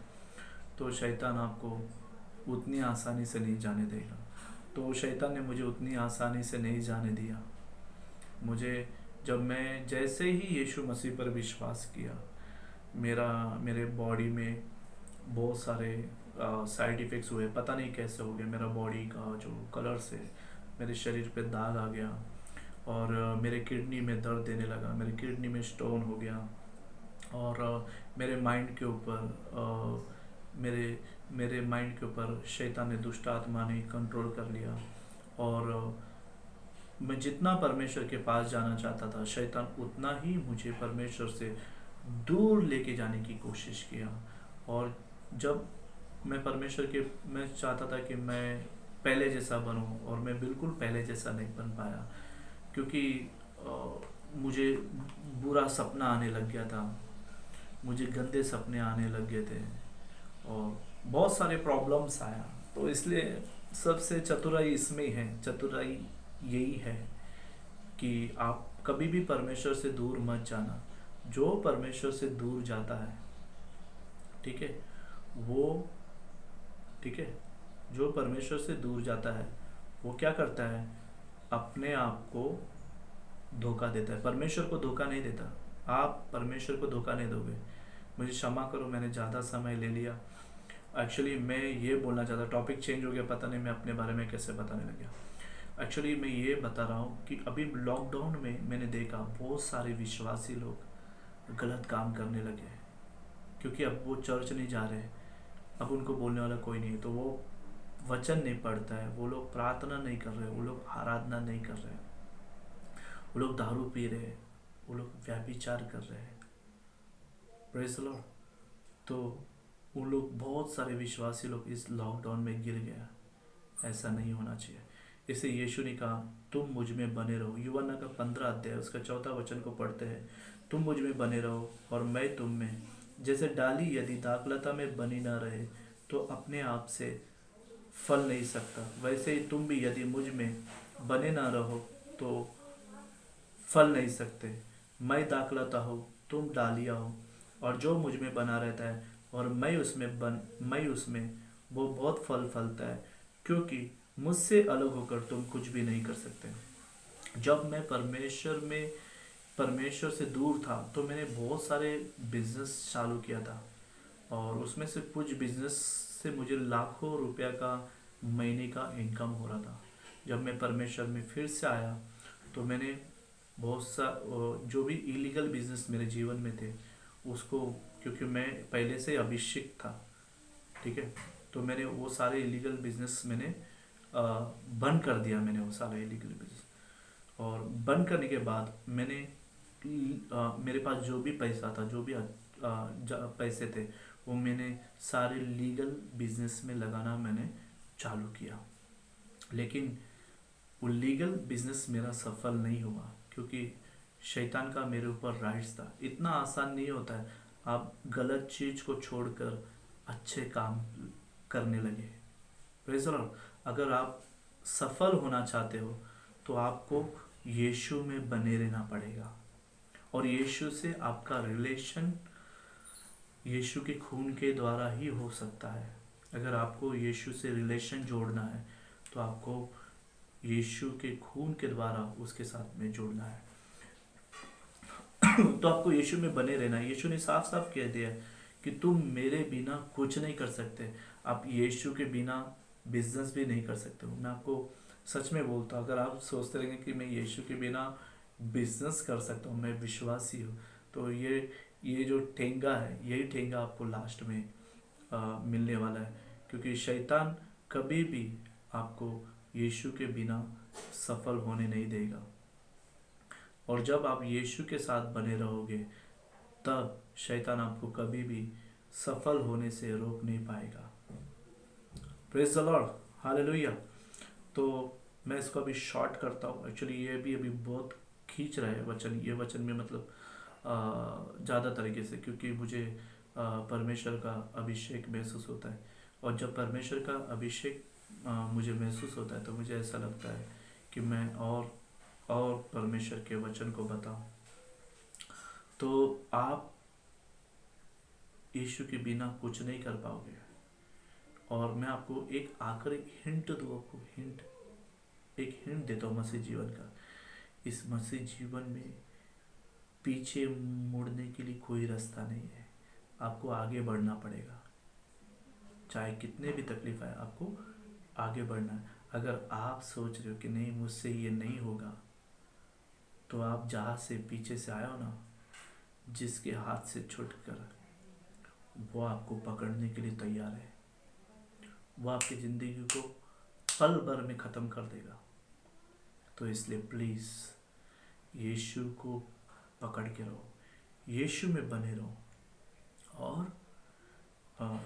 तो शैतान आपको उतनी आसानी से नहीं जाने देगा। तो शैतान ने मुझे उतनी आसानी से नहीं जाने दिया। जब मैं जैसे ही यीशु मसीह पर विश्वास किया, मेरे बॉडी में बहुत सारे साइड इफ़ेक्ट्स हुए, पता नहीं कैसे हो गया। मेरा बॉडी का जो कलर से मेरे शरीर पे दाग आ गया, और मेरे किडनी में दर्द देने लगा, मेरे किडनी में स्टोन हो गया, और मेरे माइंड के ऊपर मेरे माइंड के ऊपर शैतान ने, दुष्ट आत्मा ने कंट्रोल कर लिया। और मैं जितना परमेश्वर के पास जाना चाहता था, शैतान उतना ही मुझे परमेश्वर से दूर लेके जाने की कोशिश किया। और जब मैं चाहता था कि मैं पहले जैसा बनूं, और मैं बिल्कुल पहले जैसा नहीं बन पाया, क्योंकि मुझे बुरा सपना आने लग गया था, मुझे गंदे सपने आने लग गए थे, और बहुत सारे प्रॉब्लम्स आया। तो इसलिए सबसे चतुराई इसमें ही है, चतुराई यही है कि आप कभी भी परमेश्वर से दूर मत जाना। जो परमेश्वर से दूर जाता है, ठीक है, जो परमेश्वर से दूर जाता है वो क्या करता है, अपने आप को धोखा देता है, परमेश्वर को धोखा नहीं देता। आप परमेश्वर को धोखा नहीं दोगे। मुझे क्षमा करो, मैंने ज़्यादा समय ले लिया। एक्चुअली मैं ये बोलना चाहता, टॉपिक चेंज हो गया, पता नहीं मैं अपने बारे में कैसे बताने लग गया। एक्चुअली मैं ये बता रहा हूँ कि अभी लॉकडाउन में मैंने देखा बहुत सारे विश्वासी लोग गलत काम करने लगे, क्योंकि अब वो चर्च नहीं जा रहे, अब उनको बोलने वाला कोई नहीं है, तो वो वचन नहीं पढ़ता है, वो लोग प्रार्थना नहीं कर रहे, वो लोग आराधना नहीं कर रहे, वो लोग दारू पी रहे हैं, वो लोग व्यभिचार कर रहे हैं। Praise the Lord. तो वो लोग, बहुत सारे विश्वासी लोग इस लॉकडाउन में गिर गया। ऐसा नहीं होना चाहिए। इसे यीशु ने कहा, तुम मुझ में बने रहो। यूहन्ना का 15 अध्याय उसका 4 वचन को पढ़ते हैं, तुम मुझ में बने रहो और मैं तुम में। जैसे डाली यदि दाखलता में बनी न रहे तो अपने आप से फल नहीं सकता, वैसे ही तुम भी यदि मुझ में बने ना रहो तो फल नहीं सकते। मैं दाखलता हो, तुम डालियाँ हो, और जो मुझ में बना रहता है और मैं उसमें, वो बहुत फल फलता है, क्योंकि मुझसे अलग होकर तुम कुछ भी नहीं कर सकते। जब मैं परमेश्वर से दूर था तो मैंने बहुत सारे बिजनेस चालू किया था, और उसमें से कुछ बिजनेस से मुझे लाखों रुपया का महीने का इनकम हो रहा था। जब मैं परमेश्वर में फिर से आया तो मैंने बहुत सा जो भी इलीगल बिजनेस मेरे जीवन में थे उसको, क्योंकि मैं पहले से अभिषेक था, ठीक है, तो मैंने वो सारे इलीगल बिजनेस मैंने बंद कर दिया। मैंने वो सारे इलीगल बिजनेस, और बंद करने के बाद मैंने मेरे पास जो भी पैसा था, जो भी पैसे थे, वो मैंने सारे लीगल बिजनेस में लगाना मैंने चालू किया। लेकिन वो लीगल बिजनेस मेरा सफल नहीं हुआ, क्योंकि शैतान का मेरे ऊपर राइट्स था। इतना आसान नहीं होता है आप गलत चीज़ को छोड़कर अच्छे काम करने लगे। Praise the Lord. अगर आप सफल होना चाहते हो तो आपको यीशु में बने रहना पड़ेगा, और यीशु से आपका रिलेशन यीशु के खून के द्वारा ही हो सकता है। अगर आपको यीशु से रिलेशन जोड़ना है तो आपको यीशु के खून के द्वारा उसके साथ में जुड़ना है। तो आपको यीशु में बने रहना है। यीशु ने साफ साफ कह दिया कि तुम मेरे बिना कुछ नहीं कर सकते। आप यीशु के बिना बिजनेस भी नहीं कर सकते हो। मैं आपको सच में बोलता हूँ, अगर आप सोचते रहेंगे कि मैं यीशु के बिना बिजनेस कर सकता हूँ, मैं विश्वासी हूँ, तो ये जो ठेंगा है, यही ठेंगा आपको लास्ट में मिलने वाला है, क्योंकि शैतान कभी भी आपको यीशु के बिना सफल होने नहीं देगा। और जब आप यीशु के साथ बने रहोगे तब शैतान आपको कभी भी सफल होने से रोक नहीं पाएगा। Praise the Lord, hallelujah. तो मैं इसको अभी शॉर्ट करता हूँ। एक्चुअली ये भी अभी बहुत खींच रहा है वचन, ये वचन में मतलब ज़्यादा तरीके से, क्योंकि मुझे परमेश्वर का अभिषेक महसूस होता है। और जब परमेश्वर का अभिषेक मुझे महसूस होता है तो मुझे ऐसा लगता है कि मैं और परमेश्वर के वचन को बताऊं। तो आप यीशु के बिना कुछ नहीं कर पाओगे। और मैं आपको एक आखिरी हिंट दूँ, आपको एक हिंट देता हूँ मसीह जीवन का। इस मसीह जीवन में पीछे मुड़ने के लिए कोई रास्ता नहीं है, आपको आगे बढ़ना पड़ेगा। चाहे कितने भी तकलीफ आए, आपको आगे बढ़ना है। अगर आप सोच रहे हो कि नहीं मुझसे ये नहीं होगा, तो आप जहाँ से पीछे से आए हो ना, जिसके हाथ से छूटकर, वो आपको पकड़ने के लिए तैयार है। वो आपकी ज़िंदगी को पल भर में ख़त्म कर देगा। तो इसलिए प्लीज़ यीशु को पकड़ के रहो, यीशु में बने रहो, और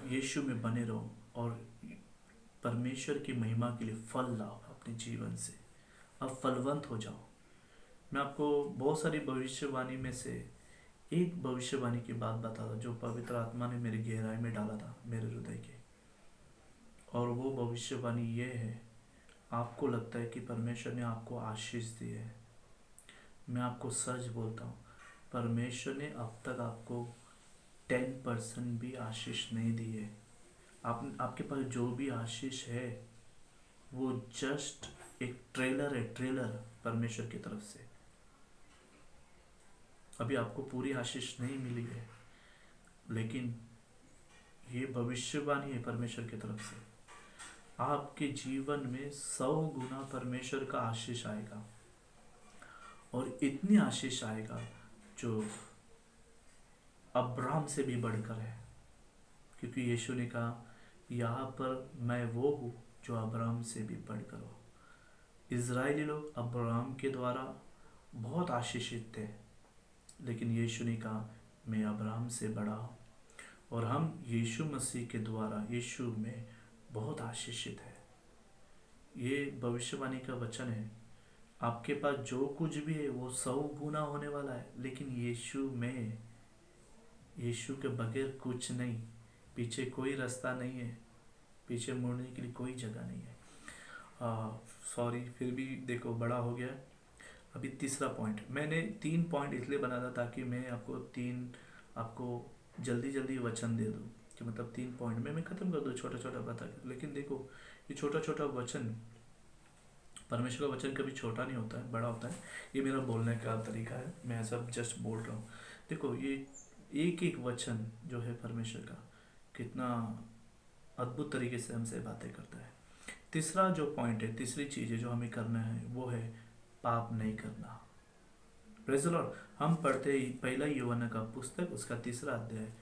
यीशु में बने रहो, और परमेश्वर की महिमा के लिए फल लाओ अपने जीवन से। अब फलवंत हो जाओ। मैं आपको बहुत सारी भविष्यवाणी में से एक भविष्यवाणी की बात बता रहा, जो पवित्र आत्मा ने मेरी गहराई में डाला था, मेरे हृदय के। और वो भविष्यवाणी ये है, आपको लगता है कि परमेश्वर ने आपको आशीष दी है, मैं आपको सच बोलता हूँ, परमेश्वर ने अब तक आपको 10% भी आशीष नहीं दी है। आपके पास जो भी आशीष है वो जस्ट एक ट्रेलर है, ट्रेलर परमेश्वर की तरफ से। अभी आपको पूरी आशीष नहीं मिली है, लेकिन ये भविष्यवाणी है परमेश्वर की तरफ से। आपके जीवन में 100 गुना परमेश्वर का आशीष आएगा, और इतनी आशीष आएगा जो अब्राहम से भी बढ़कर है। क्योंकि यीशु ने कहा, यहाँ पर मैं वो हूँ जो अब्राहम से भी बढ़कर हो। इज़राइली लोग अब्राहम के द्वारा बहुत आशीषित थे, लेकिन यीशु ने कहा मैं अब्राहम से बड़ा हूँ। और हम यीशु मसीह के द्वारा यीशु में बहुत आशीषित है। ये भविष्यवाणी का वचन है। आपके पास जो कुछ भी है वो 100 गुना होने वाला है, लेकिन यीशु में, यीशु के बगैर कुछ नहीं। पीछे कोई रास्ता नहीं है, पीछे मुड़ने के लिए कोई जगह नहीं है। सॉरी, फिर भी देखो बड़ा हो गया। अभी तीसरा पॉइंट, मैंने 3 पॉइंट इसलिए बना था ताकि मैं आपको जल्दी जल्दी वचन दे दूँ, कि मतलब 3 पॉइंट में मैं ख़त्म कर दूँ छोटा छोटा बता के। लेकिन देखो, ये छोटा छोटा वचन, परमेश्वर का वचन कभी छोटा नहीं होता है, बड़ा होता है। ये मेरा बोलने का तरीका है, मैं सब जस्ट बोल रहा हूँ। देखो, ये एक एक वचन जो है परमेश्वर का, कितना अद्भुत तरीके से हमसे बातें करता है। तीसरा जो पॉइंट है, तीसरी चीज़ है जो हमें करना है, वो है पाप नहीं करना। Praise the Lord. हम पढ़ते ही पहला यूहन्ना का पुस्तक, उसका 3रा अध्याय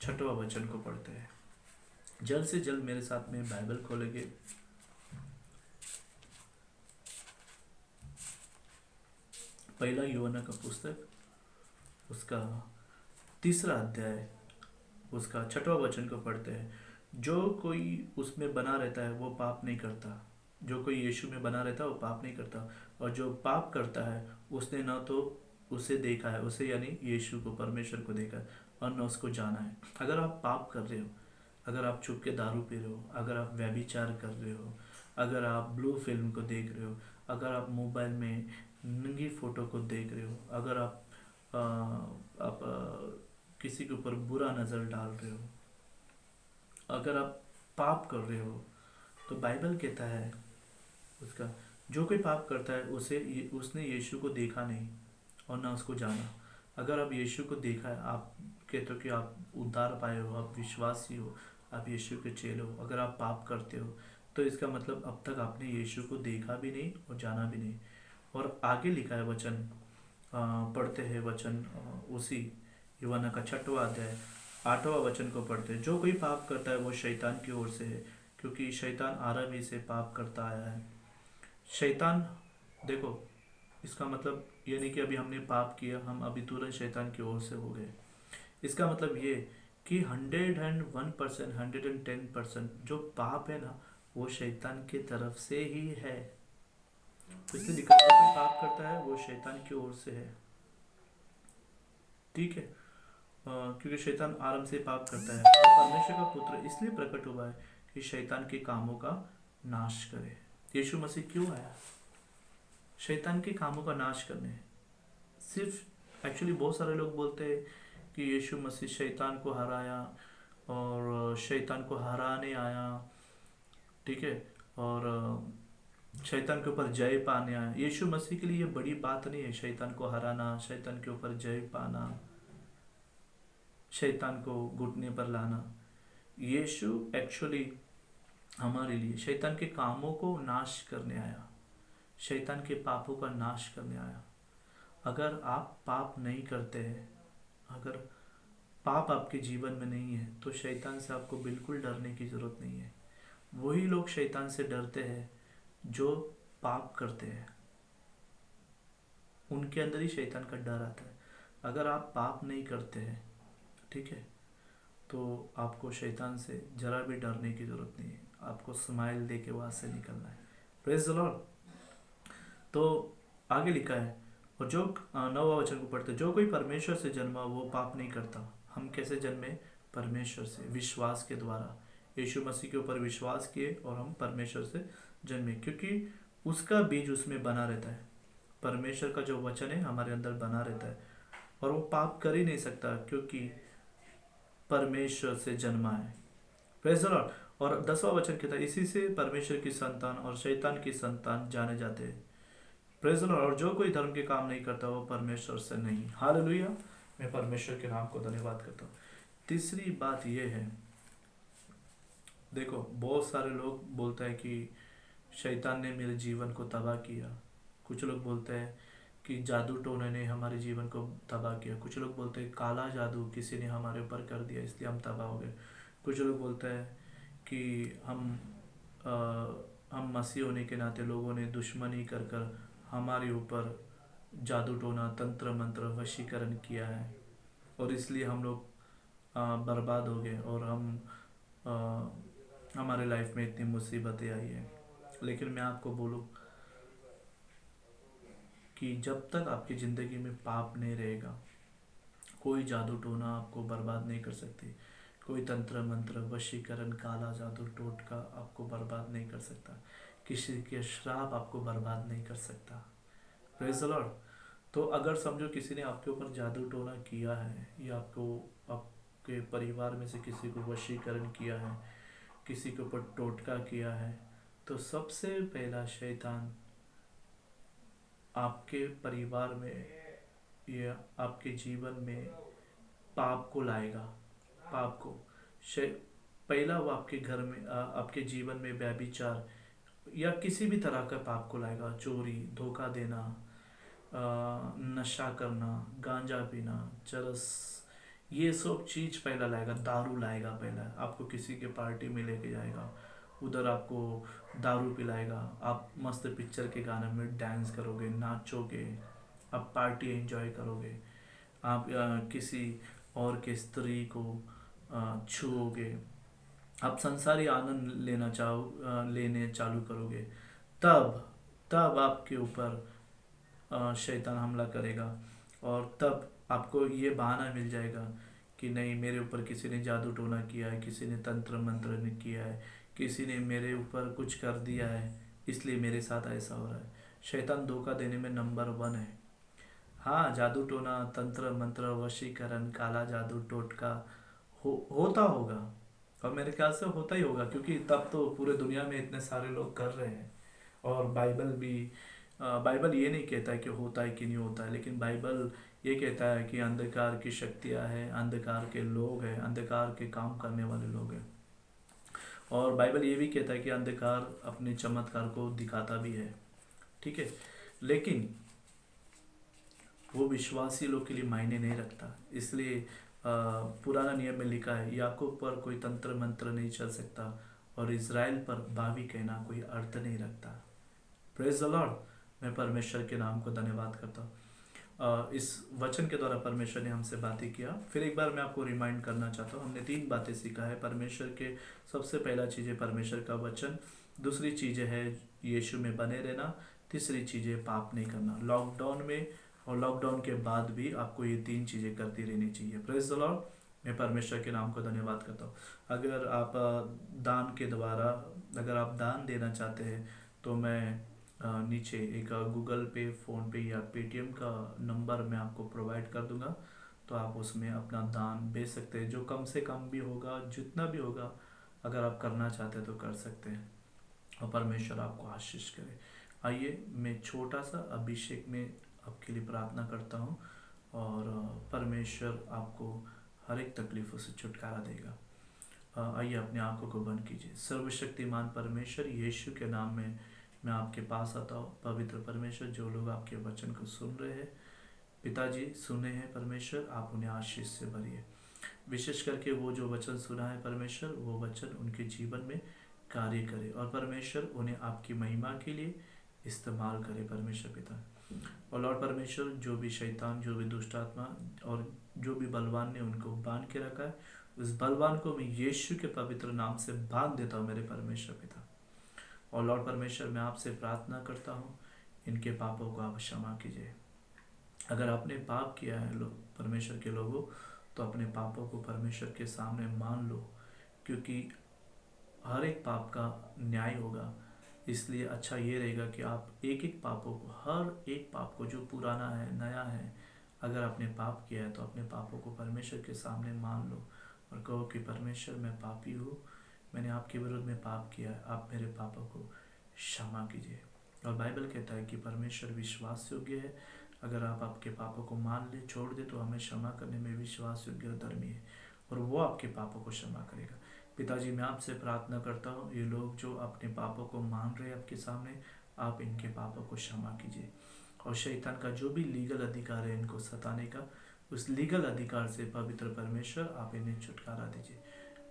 6वां वचन को पढ़ते हैं। जल्द से जल्द मेरे साथ में बाइबल खोलेंगे। पहला यूहन्ना का पुस्तक, उसका 3रा अध्याय, उसका 6वां वचन को पढ़ते हैं। जो कोई उसमें बना रहता है वो पाप नहीं करता। जो कोई यीशु में बना रहता है वो पाप नहीं करता। और जो पाप करता है उसने न तो उसे देखा है, उसे यानी यीशु को, परमेश्वर को देखा है, और न उसको जाना है। अगर आप पाप कर रहे हो, अगर आप छुप के दारू पी रहे हो, अगर आप व्यभिचार कर रहे हो, अगर आप ब्लू फिल्म को देख रहे हो, अगर आप मोबाइल में नंगी फोटो को देख रहे हो, अगर आप किसी के ऊपर बुरा नज़र डाल रहे हो, अगर आप पाप कर रहे हो, तो बाइबल कहता है उसका, जो कोई पाप करता है उसने यीशु को देखा नहीं और ना उसको जाना। अगर आप यीशु को देखा है, आप कहते हो कि आप उद्धार पाए हो, आप विश्वासी हो, आप यीशु के चेले हो, अगर आप पाप करते हो तो इसका मतलब अब तक आपने यीशु को देखा भी नहीं और जाना भी नहीं। और आगे लिखा है वचन, पढ़ते हैं वचन, उसी यूहन्ना का 6वां अध्याय 8वां वचन को पढ़ते हैं। जो कोई पाप करता है वो शैतान की ओर से है, क्योंकि शैतान आरंभ से पाप करता आया है। शैतान, देखो, इसका मतलब ये नहीं कि अभी हमने पाप किया हम अभी तुरंत शैतान की ओर से हो गए। इसका मतलब ये कि 101%, 110% जो पाप है ना, वो शैतान की तरफ से ही है। तो इसलिए लिखा है, जो कोई पाप करता है वो शैतान की ओर से है। ठीक है। क्योंकि शैतान आरंभ से पाप करता है, और परमेश्वर का पुत्र इसलिए प्रकट हुआ है कि शैतान के कामों का नाश करे। यीशु मसीह क्यों आया? शैतान के कामों का नाश करने। सिर्फ एक्चुअली बहुत सारे लोग बोलते हैं कि यीशु मसीह शैतान को हराया और शैतान को हराने आया। ठीक है। और शैतान के ऊपर जय पाने आया। यीशु मसीह के लिए ये बड़ी बात नहीं है शैतान को हराना, शैतान के ऊपर जय पाना, शैतान को घुटने पर लाना। यीशु एक्चुअली हमारे लिए शैतान के कामों को नाश करने आया, शैतान के पापों का नाश करने आया। अगर आप पाप नहीं करते हैं, अगर पाप आपके जीवन में नहीं है, तो शैतान से आपको बिल्कुल डरने की ज़रूरत नहीं है। वही लोग शैतान से डरते हैं जो पाप करते हैं, उनके अंदर ही शैतान का डर आता है। अगर आप पाप नहीं करते हैं, ठीक है, तो आपको शैतान से जरा भी डरने की ज़रूरत नहीं है। आपको स्माइल दे के वहाँ से निकलना है। Praise the Lord. तो आगे लिखा है, और जो 9वां वचन को पढ़ते, जो कोई परमेश्वर से जन्मा वो पाप नहीं करता। हम कैसे जन्मे? परमेश्वर से, विश्वास के द्वारा। यीशु मसीह के ऊपर विश्वास किए और हम परमेश्वर से जन्मे, क्योंकि उसका बीज उसमें बना रहता है। परमेश्वर का जो वचन है हमारे अंदर बना रहता है, और वो पाप कर ही नहीं सकता क्योंकि परमेश्वर से जन्मा है। Praise the Lord. और 10वां वचन कहता है, इसी से परमेश्वर की संतान और शैतान की संतान जाने जाते हैं। Praise the Lord. और जो कोई धर्म के काम नहीं करता वो परमेश्वर से नहीं। हालेलुया। मैं परमेश्वर के नाम को धन्यवाद करता हूँ। तीसरी बात यह है, देखो बहुत सारे लोग बोलते हैं कि शैतान ने मेरे जीवन को तबाह किया। कुछ लोग बोलते हैं कि जादू टोने ने हमारे जीवन को तबाह किया। कुछ लोग बोलते हैं काला जादू किसी ने हमारे ऊपर कर दिया इसलिए हम तबाह हो गए। कुछ लोग बोलते हैं कि अ, हम मसीह होने के नाते लोगों ने दुश्मनी कर कर हमारे ऊपर जादू टोना, तंत्र मंत्र, वशीकरण किया है, और इसलिए हम लोग बर्बाद हो गए, और हमारे लाइफ में इतनी मुसीबतें आई है। लेकिन मैं आपको बोलूँ कि जब तक आपकी ज़िंदगी में पाप नहीं रहेगा, कोई जादू टोना आपको बर्बाद नहीं कर सकती। कोई तंत्र मंत्र, वशीकरण, काला जादू टोटका आपको बर्बाद नहीं कर सकता। किसी के श्राप आपको बर्बाद नहीं कर सकता। Praise the Lord. तो अगर समझो किसी ने आपके ऊपर जादू टोना किया है, या आपको आपके परिवार में से किसी को वशीकरण किया है, किसी के ऊपर टोटका किया है, तो सबसे पहला शैतान आपके परिवार में या आपके जीवन में पाप को लाएगा। पाप को पहला वो आपके घर में आपके जीवन में व्यभिचार या किसी भी तरह का पाप को लाएगा। चोरी, धोखा देना, नशा करना, गांजा पीना, चरस, ये सब चीज़ पहला लाएगा। दारू लाएगा पहला, आपको किसी के पार्टी में लेके जाएगा, उधर आपको दारू पिलाएगा, आप मस्त पिक्चर के गाने में डांस करोगे, नाचोगे, आप पार्टी एंजॉय करोगे, आप किसी और के स्त्री को छुओगे, आप संसारी आनंद लेने चालू करोगे। तब तब आपके ऊपर शैतान हमला करेगा, और तब आपको ये बहाना मिल जाएगा कि नहीं, मेरे ऊपर किसी ने जादू टोना किया है, किसी ने तंत्र मंत्र ने किया है, किसी ने मेरे ऊपर कुछ कर दिया है, इसलिए मेरे साथ ऐसा हो रहा है। शैतान धोखा देने में नंबर 1 है। हाँ, जादू टोना, तंत्र मंत्र, वशीकरण, काला जादू टोटका होता होगा, और मेरे ख्याल से होता ही होगा, क्योंकि तब तो पूरे दुनिया में इतने सारे लोग कर रहे हैं। और बाइबल ये नहीं कहता है कि होता है कि नहीं होता है, लेकिन बाइबल ये कहता है कि अंधकार की शक्तियाँ हैं, अंधकार के लोग हैं, अंधकार के काम करने वाले लोग हैं। और बाइबल ये भी कहता है कि अंधकार अपने चमत्कार को दिखाता भी है। ठीक है, लेकिन वो विश्वासी लोग के लिए मायने नहीं रखता। इसलिए पुराना नियम में लिखा है, याकूब पर कोई तंत्र मंत्र नहीं चल सकता, और इज़राइल पर बावी कहना कोई अर्थ नहीं रखता। Praise the Lord. मैं परमेश्वर के नाम को धन्यवाद करता हूँ। इस वचन के द्वारा परमेश्वर ने हमसे बातें किया। फिर एक बार मैं आपको रिमाइंड करना चाहता हूँ, हमने 3 बातें सीखा है परमेश्वर के। सबसे पहला चीज़ है परमेश्वर का वचन, दूसरी चीज़ है यीशु में बने रहना, तीसरी चीज़ है पाप नहीं करना। लॉकडाउन में और लॉकडाउन के बाद भी आपको ये 3 चीज़ें करती रहनी चाहिए। Praise the Lord. मैं परमेश्वर के नाम को धन्यवाद करता हूँ। अगर आप दान के द्वारा अगर आप दान देना चाहते हैं तो मैं नीचे एक गूगल पे, फ़ोन पे या पेटीएम का नंबर मैं आपको प्रोवाइड कर दूंगा, तो आप उसमें अपना दान भेज सकते हैं। जो कम से कम भी होगा, जितना भी होगा, अगर आप करना चाहते हैं तो कर सकते हैं, और परमेश्वर आपको आशीष करे। आइए मैं छोटा सा अभिषेक में आपके लिए प्रार्थना करता हूँ, और परमेश्वर आपको हर एक तकलीफ़ों से छुटकारा देगा। आइए अपने आंखों को बंद कीजिए। सर्वशक्तिमान परमेश्वर यीशु के नाम में मैं आपके पास आता हूँ। पवित्र परमेश्वर, जो लोग आपके वचन को सुन रहे हैं पिताजी, सुने हैं परमेश्वर, आप उन्हें आशीष से भरिए। विशेष करके वो जो वचन सुना है परमेश्वर, वो वचन उनके जीवन में कार्य करे, और परमेश्वर उन्हें आपकी महिमा के लिए इस्तेमाल करे परमेश्वर पिता। और लॉर्ड परमेश्वर, जो भी शैतान, जो भी दुष्ट आत्मा और जो भी बलवान ने उनको बांध के रखा है, उस बलवान को मैं यीशु के पवित्र नाम से बांध देता हूँ मेरे परमेश्वर पिता। और लॉर्ड परमेश्वर, मैं आपसे प्रार्थना करता हूँ, इनके पापों को आप क्षमा कीजिए। अगर आपने पाप किया है लोग परमेश्वर के लोगों, तो अपने पापों को परमेश्वर के सामने मान लो, क्योंकि हर एक पाप का न्याय होगा। इसलिए अच्छा ये रहेगा कि आप एक एक पापों को, हर एक पाप को, जो पुराना है, नया है, अगर आपने पाप किया है तो अपने पापों को परमेश्वर के सामने मान लो और कहो कि परमेश्वर, मैं पापी हूँ, मैंने आपके विरुद्ध में पाप किया है, आप मेरे पापों को क्षमा कीजिए। और बाइबल कहता है कि परमेश्वर विश्वास योग्य है। अगर आप आपके पापों को मान ले, छोड़ दे, तो हमें क्षमा करने में विश्वास योग्य और धर्मी है, और वो आपके पापों को क्षमा करेगा। पिताजी, मैं आपसे प्रार्थना करता हूँ, ये लोग जो अपने पापों को मान रहे हैं आपके सामने, आप इनके पापों को क्षमा कीजिए। और शैतान का जो भी लीगल अधिकार है इनको सताने का, उस लीगल अधिकार से पवित्र परमेश्वर आप इन्हें छुटकारा दीजिए।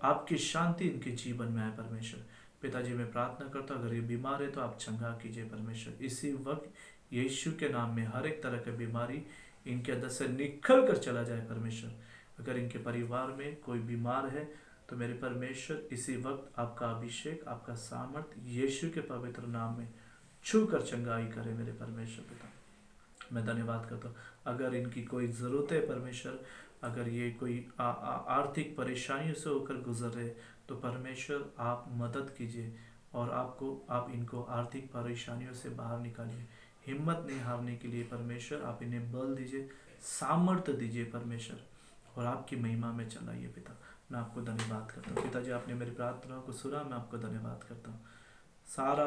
आपकी शांति इनके जीवन में आए परमेश्वर। पिताजी, मैं प्रार्थना करता हूँ, अगर ये बीमार है तो आप चंगा कीजिए परमेश्वर। इसी वक्त यीशु के नाम में हर एक तरह की बीमारी इनके अंदर से निकल कर चला जाए परमेश्वर। अगर इनके परिवार में कोई बीमार है तो मेरे परमेश्वर, इसी वक्त आपका अभिषेक, आपका सामर्थ यीशु के पवित्र नाम में छू कर चंगाई करे मेरे परमेश्वर पिता। मैं धन्यवाद करता हूँ। अगर इनकी कोई ज़रूरत है परमेश्वर, अगर ये कोई आर्थिक परेशानियों से होकर गुजर रहे, तो परमेश्वर आप मदद कीजिए, और आप इनको आर्थिक परेशानियों से बाहर निकालिए। हिम्मत नहीं हारने के लिए परमेश्वर आप इन्हें बल दीजिए, सामर्थ्य दीजिए परमेश्वर, और आपकी महिमा में चलाइए पिता। मैं आपको धन्यवाद करता हूँ पिताजी, आपने मेरी प्रार्थनाओं को सुना, मैं आपको धन्यवाद करता हूँ। सारा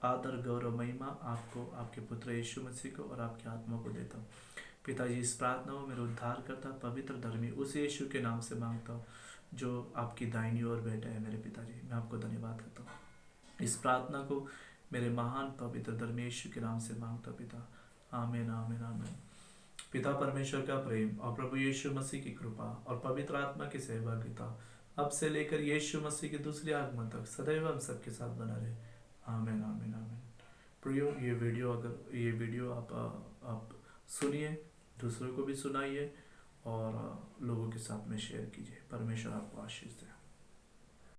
आदर गौरव महिमा आपको, आपके पुत्र यीशु मसीह को और आपकी आत्मा को देता हूँ पिताजी। इस प्रार्थना में मेरे उद्धार करता पवित्र धर्मी उस यीशु के नाम से मांगता हूँ, जो आपकी दाहिनी ओर बैठा है मेरे पिताजी। मैं आपको धन्यवाद करता हूँ। इस प्रार्थना को मेरे महान पवित्र धर्मी यीशु के नाम से मांगता पिता। आमीन, आमीन, आमीन। पिता परमेश्वर का प्रेम और प्रभु यीशु मसीह की कृपा और पवित्र आत्मा की सहभागिता अब से लेकर यीशु मसीह के दूसरे आगमन तक सदैव हम सबके साथ बना रहे। आमीन, आमीन, आमीन। प्रियो, ये वीडियो आप सुनिए, दूसरों को भी सुनाइए, और लोगों के साथ में शेयर कीजिए। परमेश्वर आपको आशीष दे।